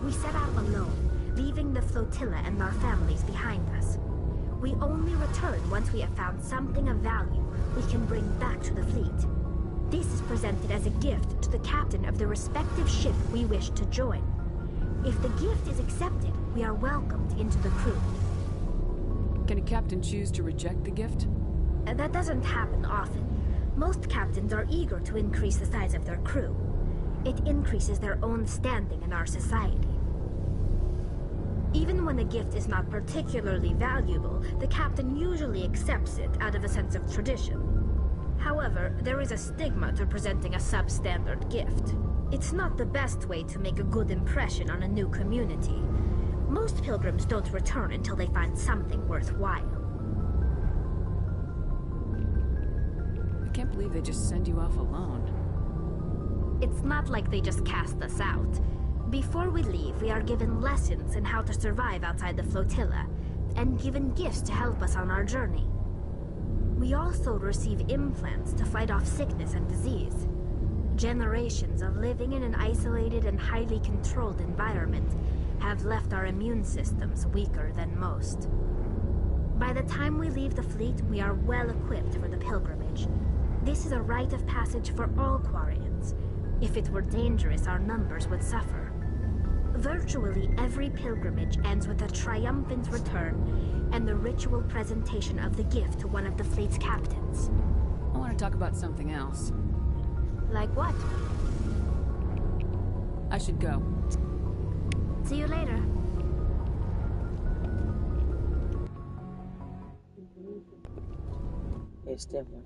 We set out alone, leaving the flotilla and our families behind us. We only return once we have found something of value we can bring back to the fleet. This is presented as a gift to the captain of the respective ship we wish to join. If the gift is accepted, we are welcomed into the crew. Can a captain choose to reject the gift? That doesn't happen often. Most captains are eager to increase the size of their crew. It increases their own standing in our society. Even when a gift is not particularly valuable, the captain usually accepts it out of a sense of tradition. However, there is a stigma to presenting a substandard gift. It's not the best way to make a good impression on a new community. Most pilgrims don't return until they find something worthwhile. I can't believe they just send you off alone. It's not like they just cast us out. Before we leave, we are given lessons in how to survive outside the flotilla, and given gifts to help us on our journey. We also receive implants to fight off sickness and disease. Generations of living in an isolated and highly controlled environment have left our immune systems weaker than most. By the time we leave the fleet, we are well equipped for the pilgrimage. This is a rite of passage for all Quarians. If it were dangerous, our numbers would suffer. Virtually every pilgrimage ends with a triumphant return and the ritual presentation of the gift to one of the fleet's captains. I want to talk about something else. Like what? I should go. See you later. Este one.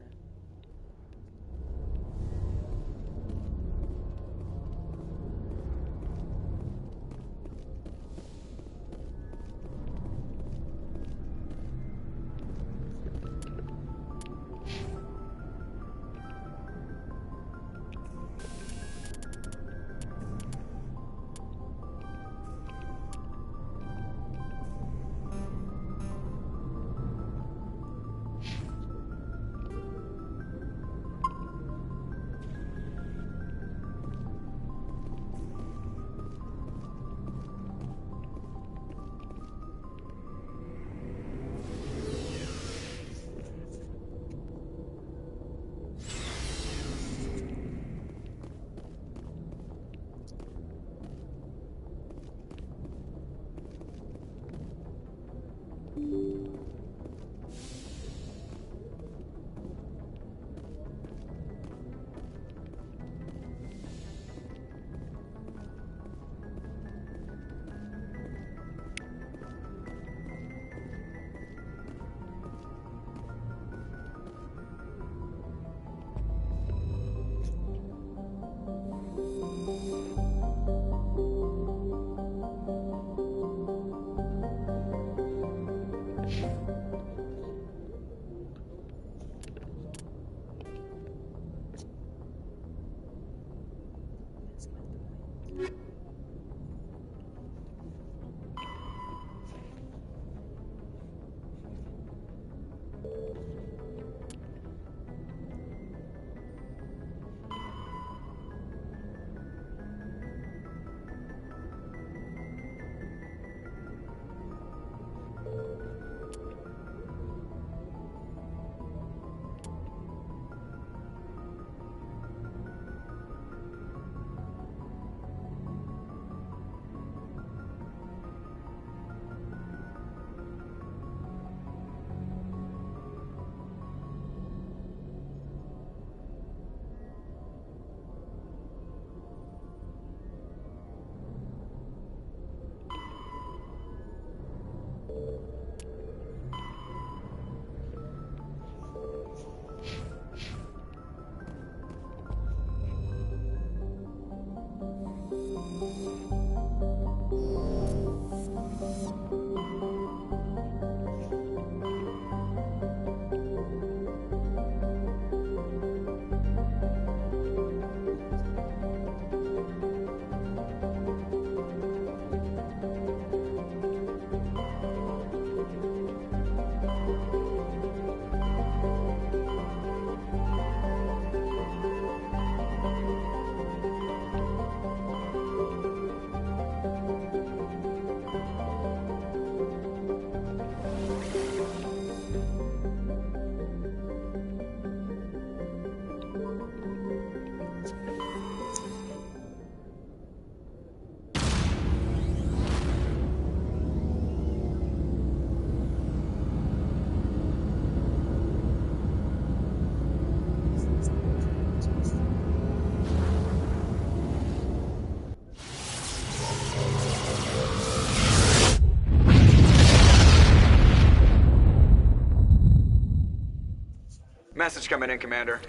Message coming in, Commander.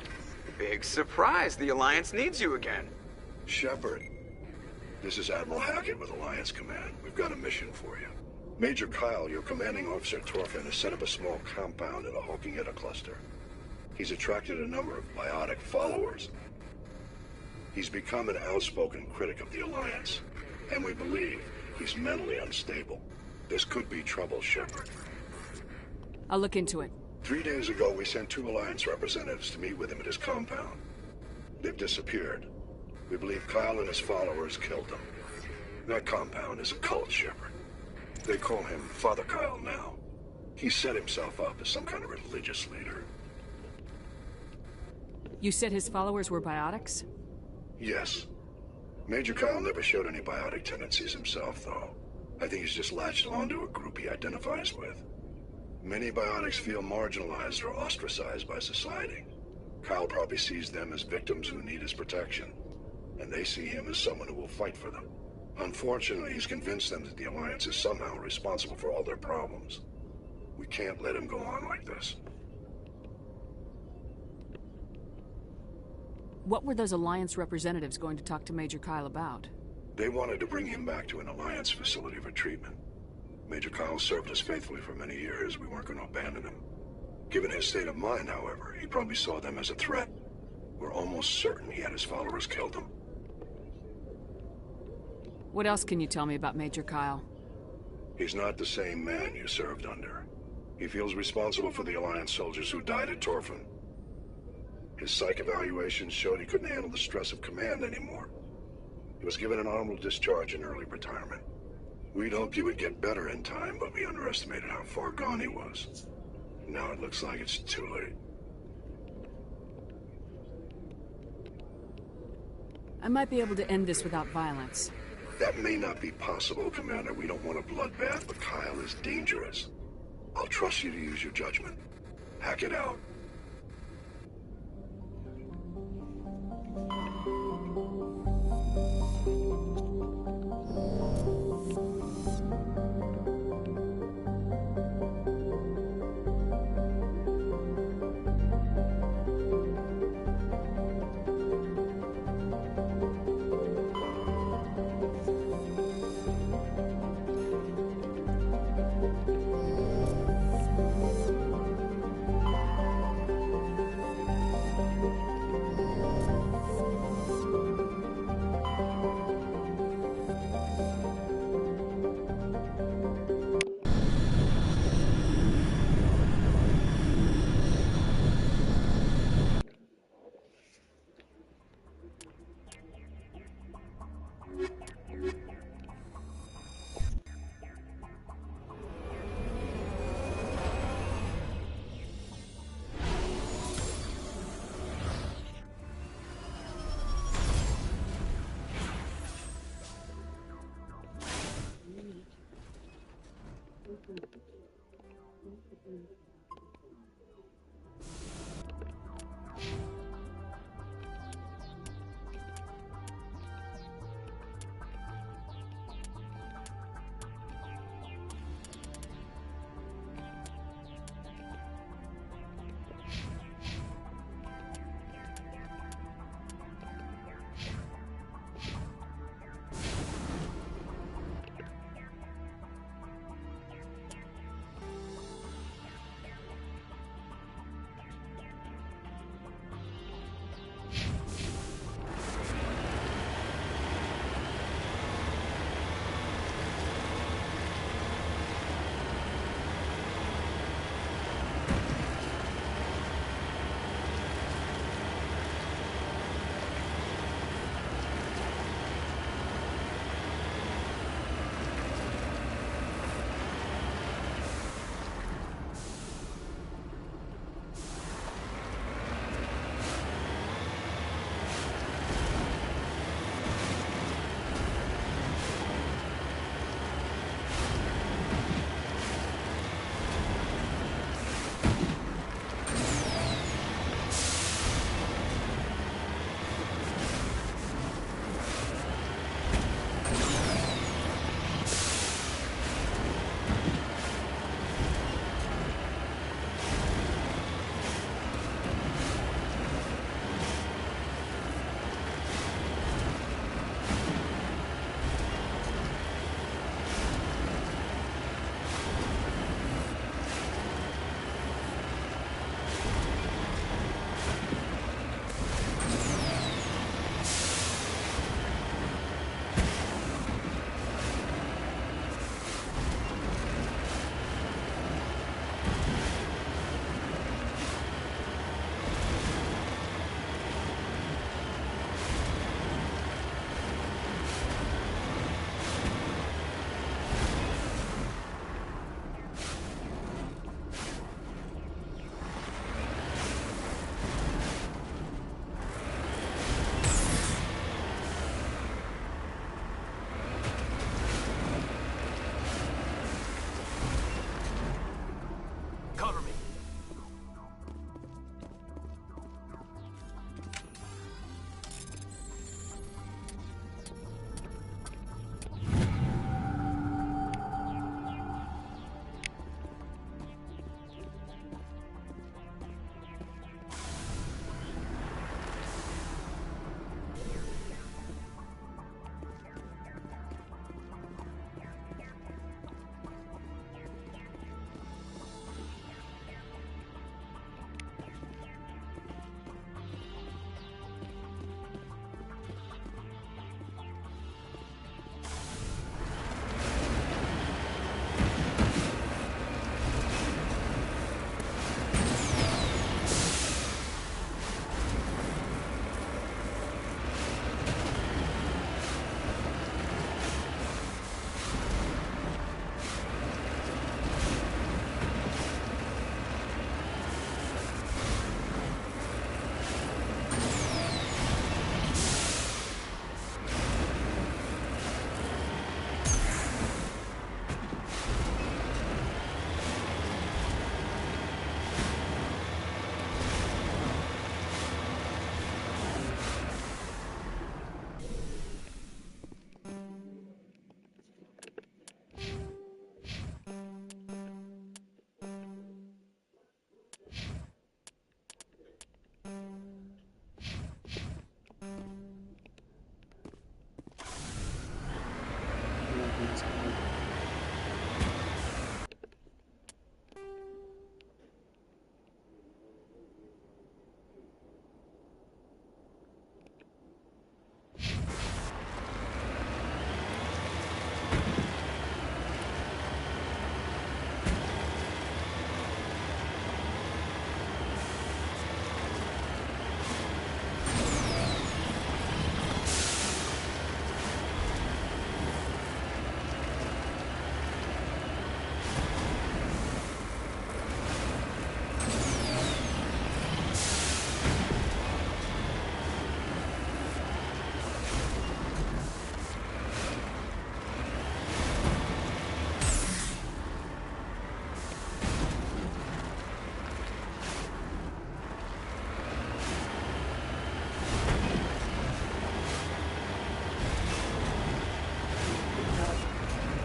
Big surprise, the Alliance needs you again. Shepard, this is Admiral Hackett with Alliance Command. We've got a mission for you. Major Kyle, your commanding officer Torfin, has set up a small compound in the Hulkingetta cluster. He's attracted a number of biotic followers. He's become an outspoken critic of the Alliance, and we believe he's mentally unstable. This could be trouble, Shepard. I'll look into it. 3 days ago, we sent 2 Alliance representatives to meet with him at his compound. They've disappeared. We believe Kyle and his followers killed them. That compound is a cult, Shepard. They call him Father Kyle now. He set himself up as some kind of religious leader. You said his followers were biotics? Yes. Major Kyle never showed any biotic tendencies himself, though. I think he's just latched onto a group he identifies with. Many biotics feel marginalized or ostracized by society. Kyle probably sees them as victims who need his protection, and they see him as someone who will fight for them. Unfortunately, he's convinced them that the Alliance is somehow responsible for all their problems. We can't let him go on like this. What were those Alliance representatives going to talk to Major Kyle about? They wanted to bring him back to an Alliance facility for treatment. Major Kyle served us faithfully for many years. We weren't going to abandon him. Given his state of mind, however, he probably saw them as a threat. We're almost certain he had his followers killed him. What else can you tell me about Major Kyle? He's not the same man you served under. He feels responsible for the Alliance soldiers who died at Torfin. His psych evaluations showed he couldn't handle the stress of command anymore. He was given an honorable discharge in early retirement. We'd hoped he would get better in time, but we underestimated how far gone he was. Now it looks like it's too late. I might be able to end this without violence. That may not be possible, Commander. We don't want a bloodbath, but Kyle is dangerous. I'll trust you to use your judgment. Hack it out.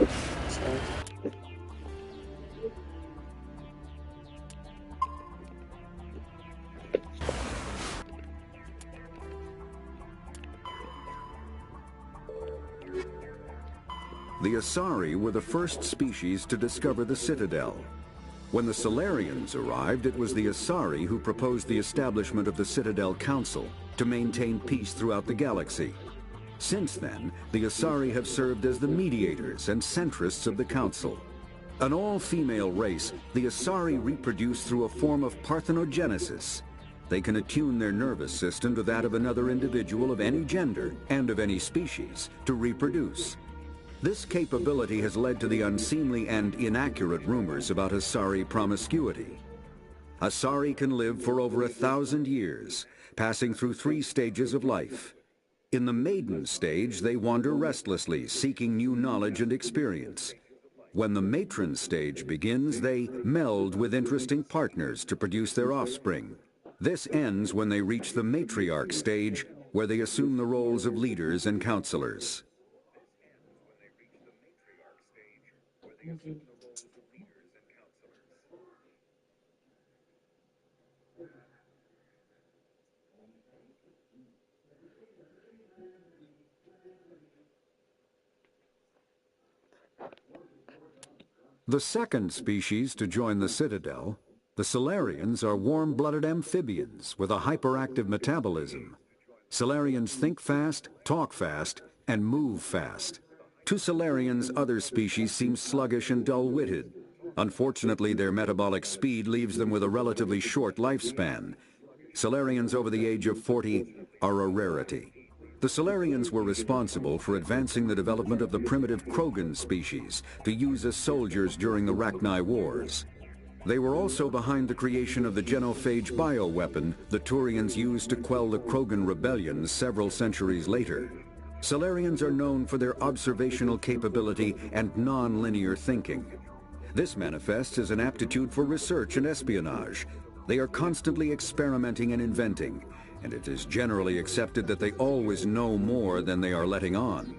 So. The Asari were the first species to discover the Citadel. When the Salarians arrived, it was the Asari who proposed the establishment of the Citadel Council to maintain peace throughout the galaxy. Since then, the Asari have served as the mediators and centrists of the Council. An all-female race, the Asari reproduce through a form of parthenogenesis. They can attune their nervous system to that of another individual of any gender and of any species to reproduce. This capability has led to the unseemly and inaccurate rumors about Asari promiscuity. Asari can live for over 1,000 years, passing through 3 stages of life. In the maiden stage, they wander restlessly, seeking new knowledge and experience. When the matron stage begins, they meld with interesting partners to produce their offspring. This ends when they reach the matriarch stage, where they assume the roles of leaders and counselors. The second species to join the Citadel, the Salarians, are warm-blooded amphibians with a hyperactive metabolism. Salarians think fast, talk fast, and move fast. To Salarians, other species seem sluggish and dull-witted. Unfortunately, their metabolic speed leaves them with a relatively short lifespan. Salarians over the age of 40 are a rarity. The Salarians were responsible for advancing the development of the primitive Krogan species to use as soldiers during the Rachni Wars. They were also behind the creation of the genophage bioweapon the Turians used to quell the Krogan rebellions several centuries later. Salarians are known for their observational capability and non-linear thinking. This manifests as an aptitude for research and espionage. They are constantly experimenting and inventing, and it is generally accepted that they always know more than they are letting on.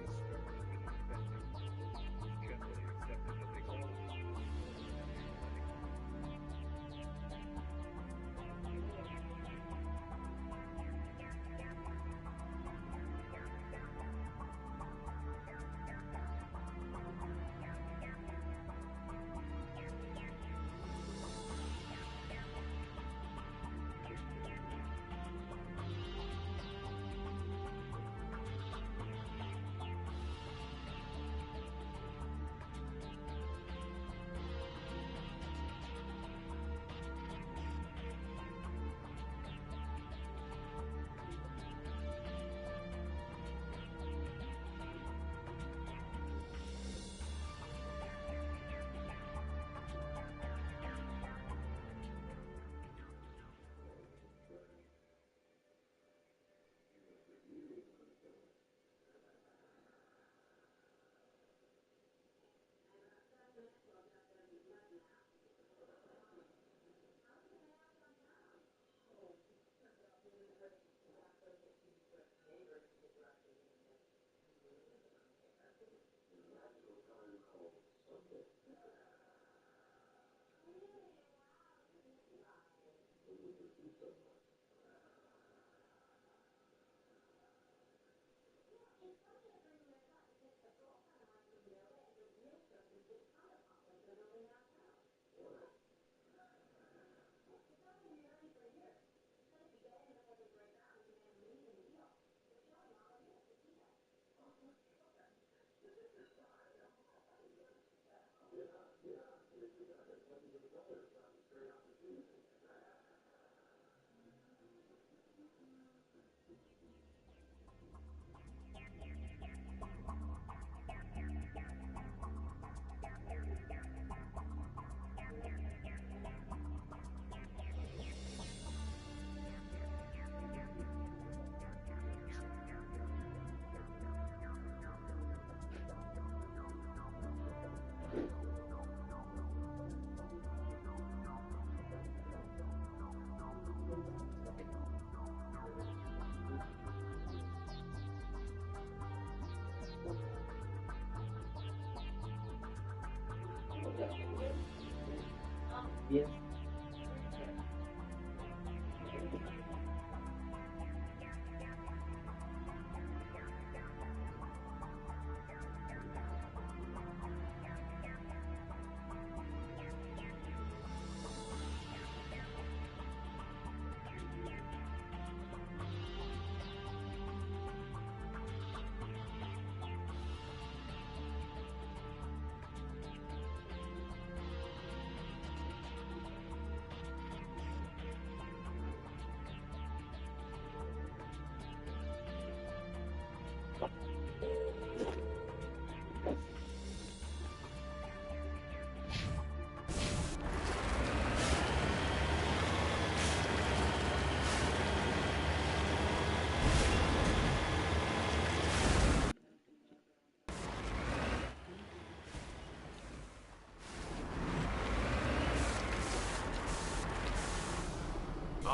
Yeah.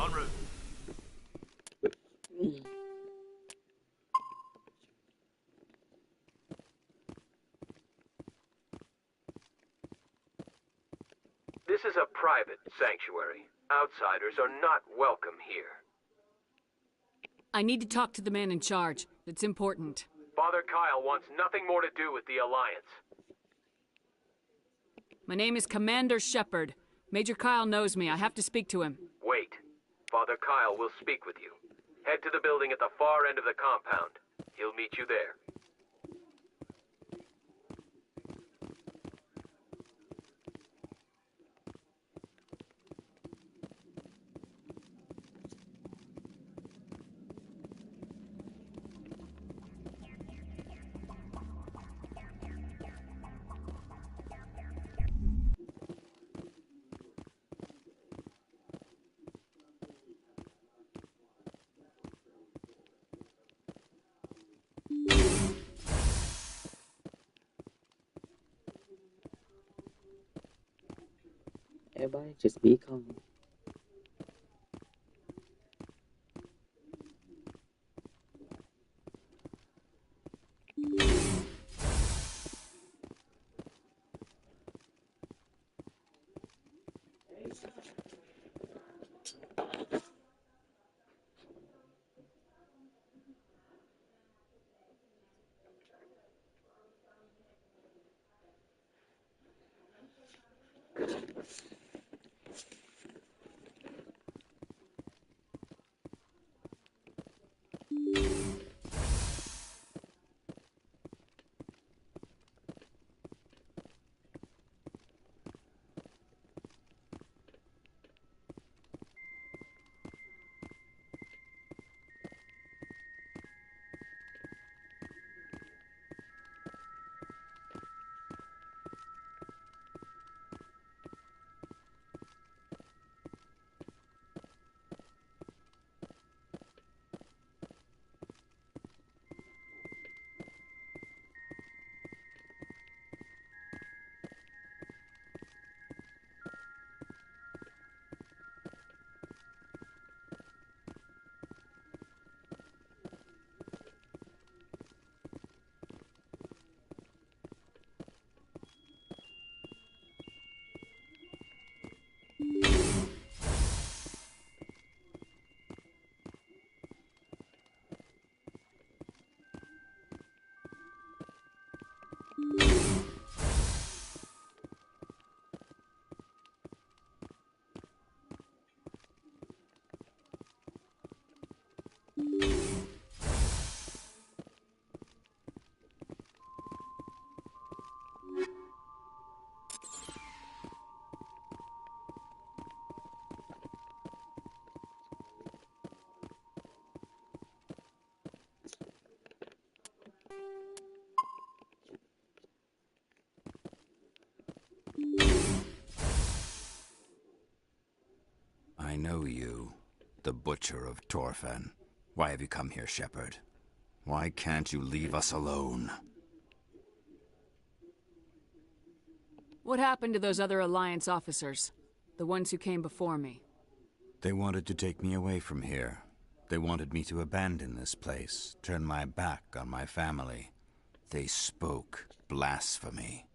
En route. This is a private sanctuary. Outsiders are not welcome here. I need to talk to the man in charge. It's important. Father Kyle wants nothing more to do with the Alliance. My name is Commander Shepard. Major Kyle knows me. I have to speak to him. Wait. Father Kyle will speak with you. Head to the building at the far end of the compound. He'll meet you there. Everybody just be calm. I know you, the Butcher of Torfan. Why have you come here, Shepard? Why can't you leave us alone? What happened to those other Alliance officers? The ones who came before me? They wanted to take me away from here. They wanted me to abandon this place, turn my back on my family. They spoke blasphemy.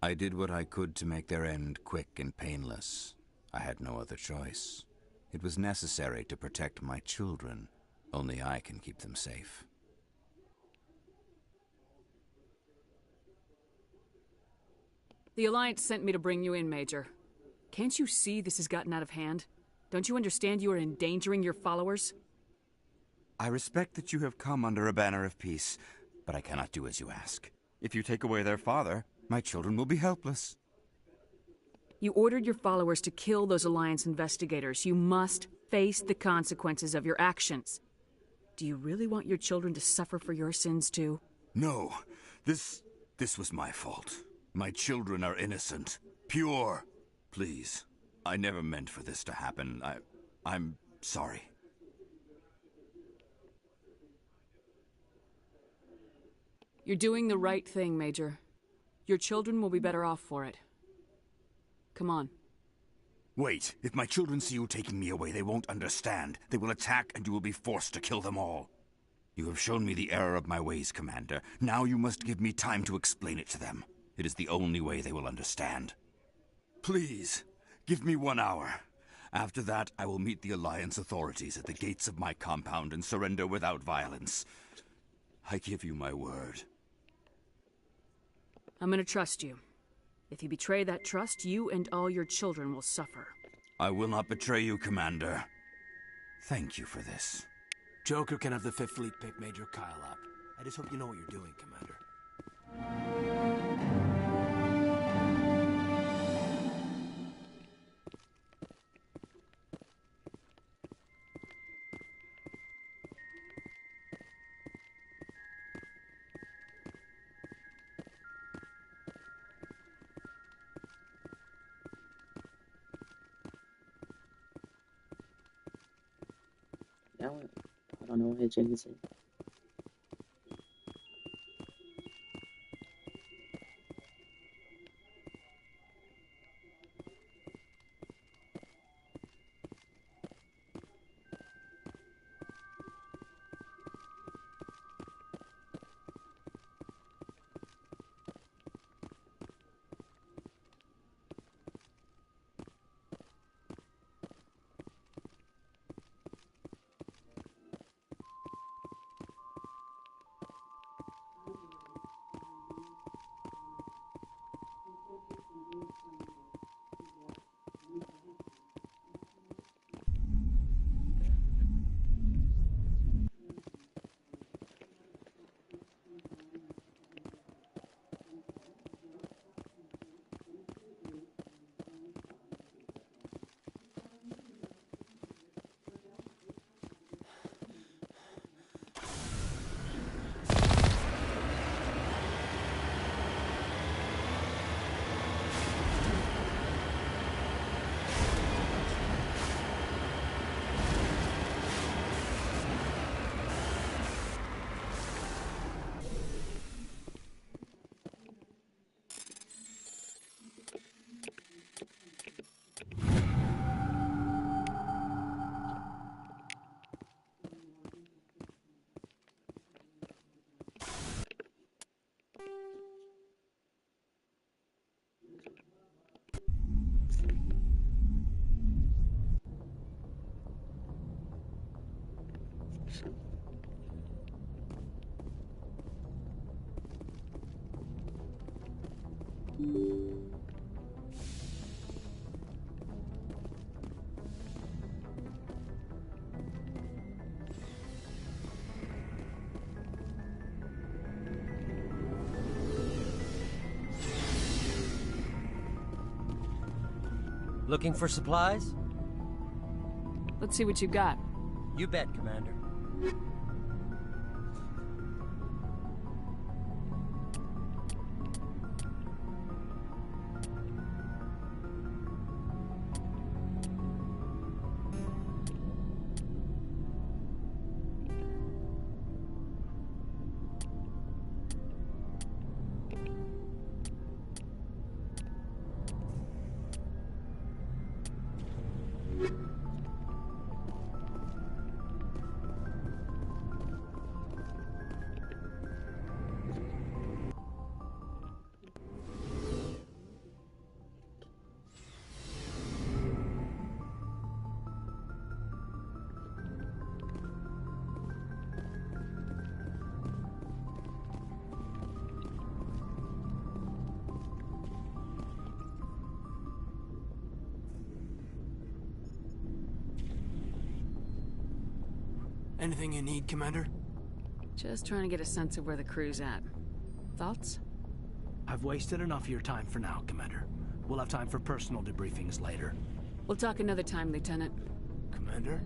I did what I could to make their end quick and painless. I had no other choice. It was necessary to protect my children. Only I can keep them safe. The Alliance sent me to bring you in, Major. Can't you see this has gotten out of hand? Don't you understand you are endangering your followers? I respect that you have come under a banner of peace, but I cannot do as you ask. If you take away their father, my children will be helpless. You ordered your followers to kill those Alliance investigators. You must face the consequences of your actions. Do you really want your children to suffer for your sins, too? No. This was my fault. My children are innocent. Pure. Please. I never meant for this to happen. I'm sorry. You're doing the right thing, Major. Your children will be better off for it. Come on. Wait. If my children see you taking me away, they won't understand. They will attack, and you will be forced to kill them all. You have shown me the error of my ways, Commander. Now you must give me time to explain it to them. It is the only way they will understand. Please, give me 1 hour. After that, I will meet the Alliance authorities at the gates of my compound and surrender without violence. I give you my word. I'm gonna trust you. If you betray that trust, you and all your children will suffer. I will not betray you, Commander. Thank you for this. Joker can have the 5th Fleet pick Major Kyle up. I just hope you know what you're doing, Commander. I don't know where Jenkins is. Looking for supplies? Let's see what you got. You bet, Commander. Anything you need, Commander? Just trying to get a sense of where the crew's at. Thoughts? I've wasted enough of your time for now, Commander. We'll have time for personal debriefings later. We'll talk another time, Lieutenant. Commander?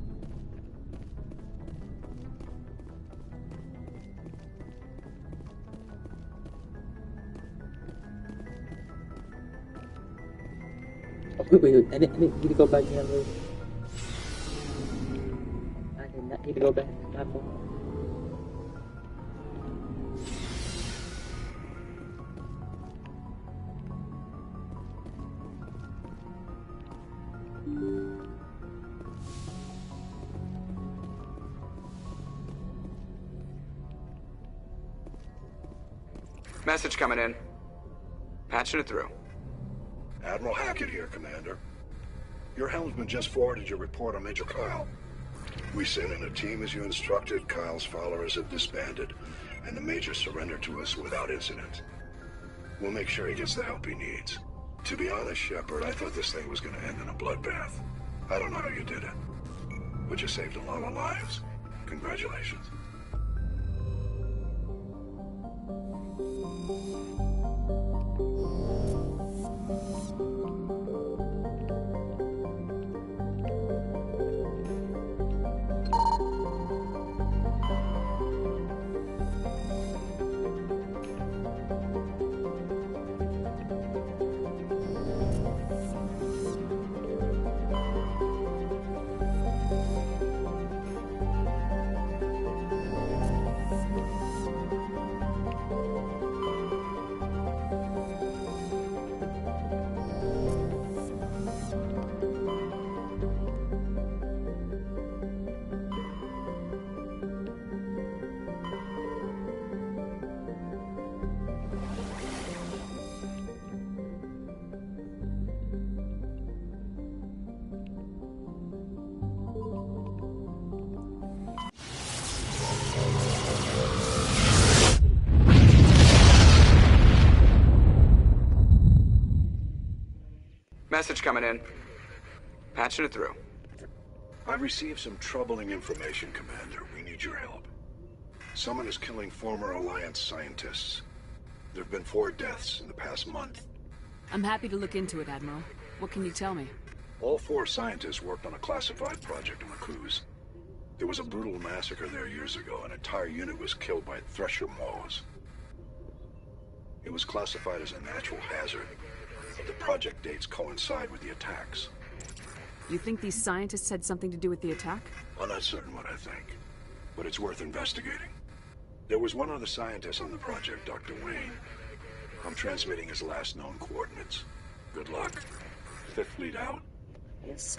Wait, I didn't need to go back yet, Lou. I did not need to go back. My fault. Message coming in. Patching it through. Admiral Hackett here, Commander. Your helmsman just forwarded your report on Major Kyle. We sent in a team as you instructed. Kyle's followers have disbanded, and the Major surrendered to us without incident. We'll make sure he gets the help he needs. To be honest, Shepard, I thought this thing was going to end in a bloodbath. I don't know how you did it, but you saved a lot of lives. Congratulations. Message coming in. Patching it through. I've received some troubling information, Commander. We need your help. Someone is killing former Alliance scientists. There have been 4 deaths in the past month. I'm happy to look into it, Admiral. What can you tell me? All 4 scientists worked on a classified project on the cruise. There was a brutal massacre there years ago. An entire unit was killed by Thresher Mows. It was classified as a natural hazard. The project dates coincide with the attacks. You think these scientists had something to do with the attack? I'm not certain what I think, but it's worth investigating. There was one other scientist on the project, Dr. Wayne. I'm transmitting his last known coordinates. Good luck. 5th Fleet out. Yes.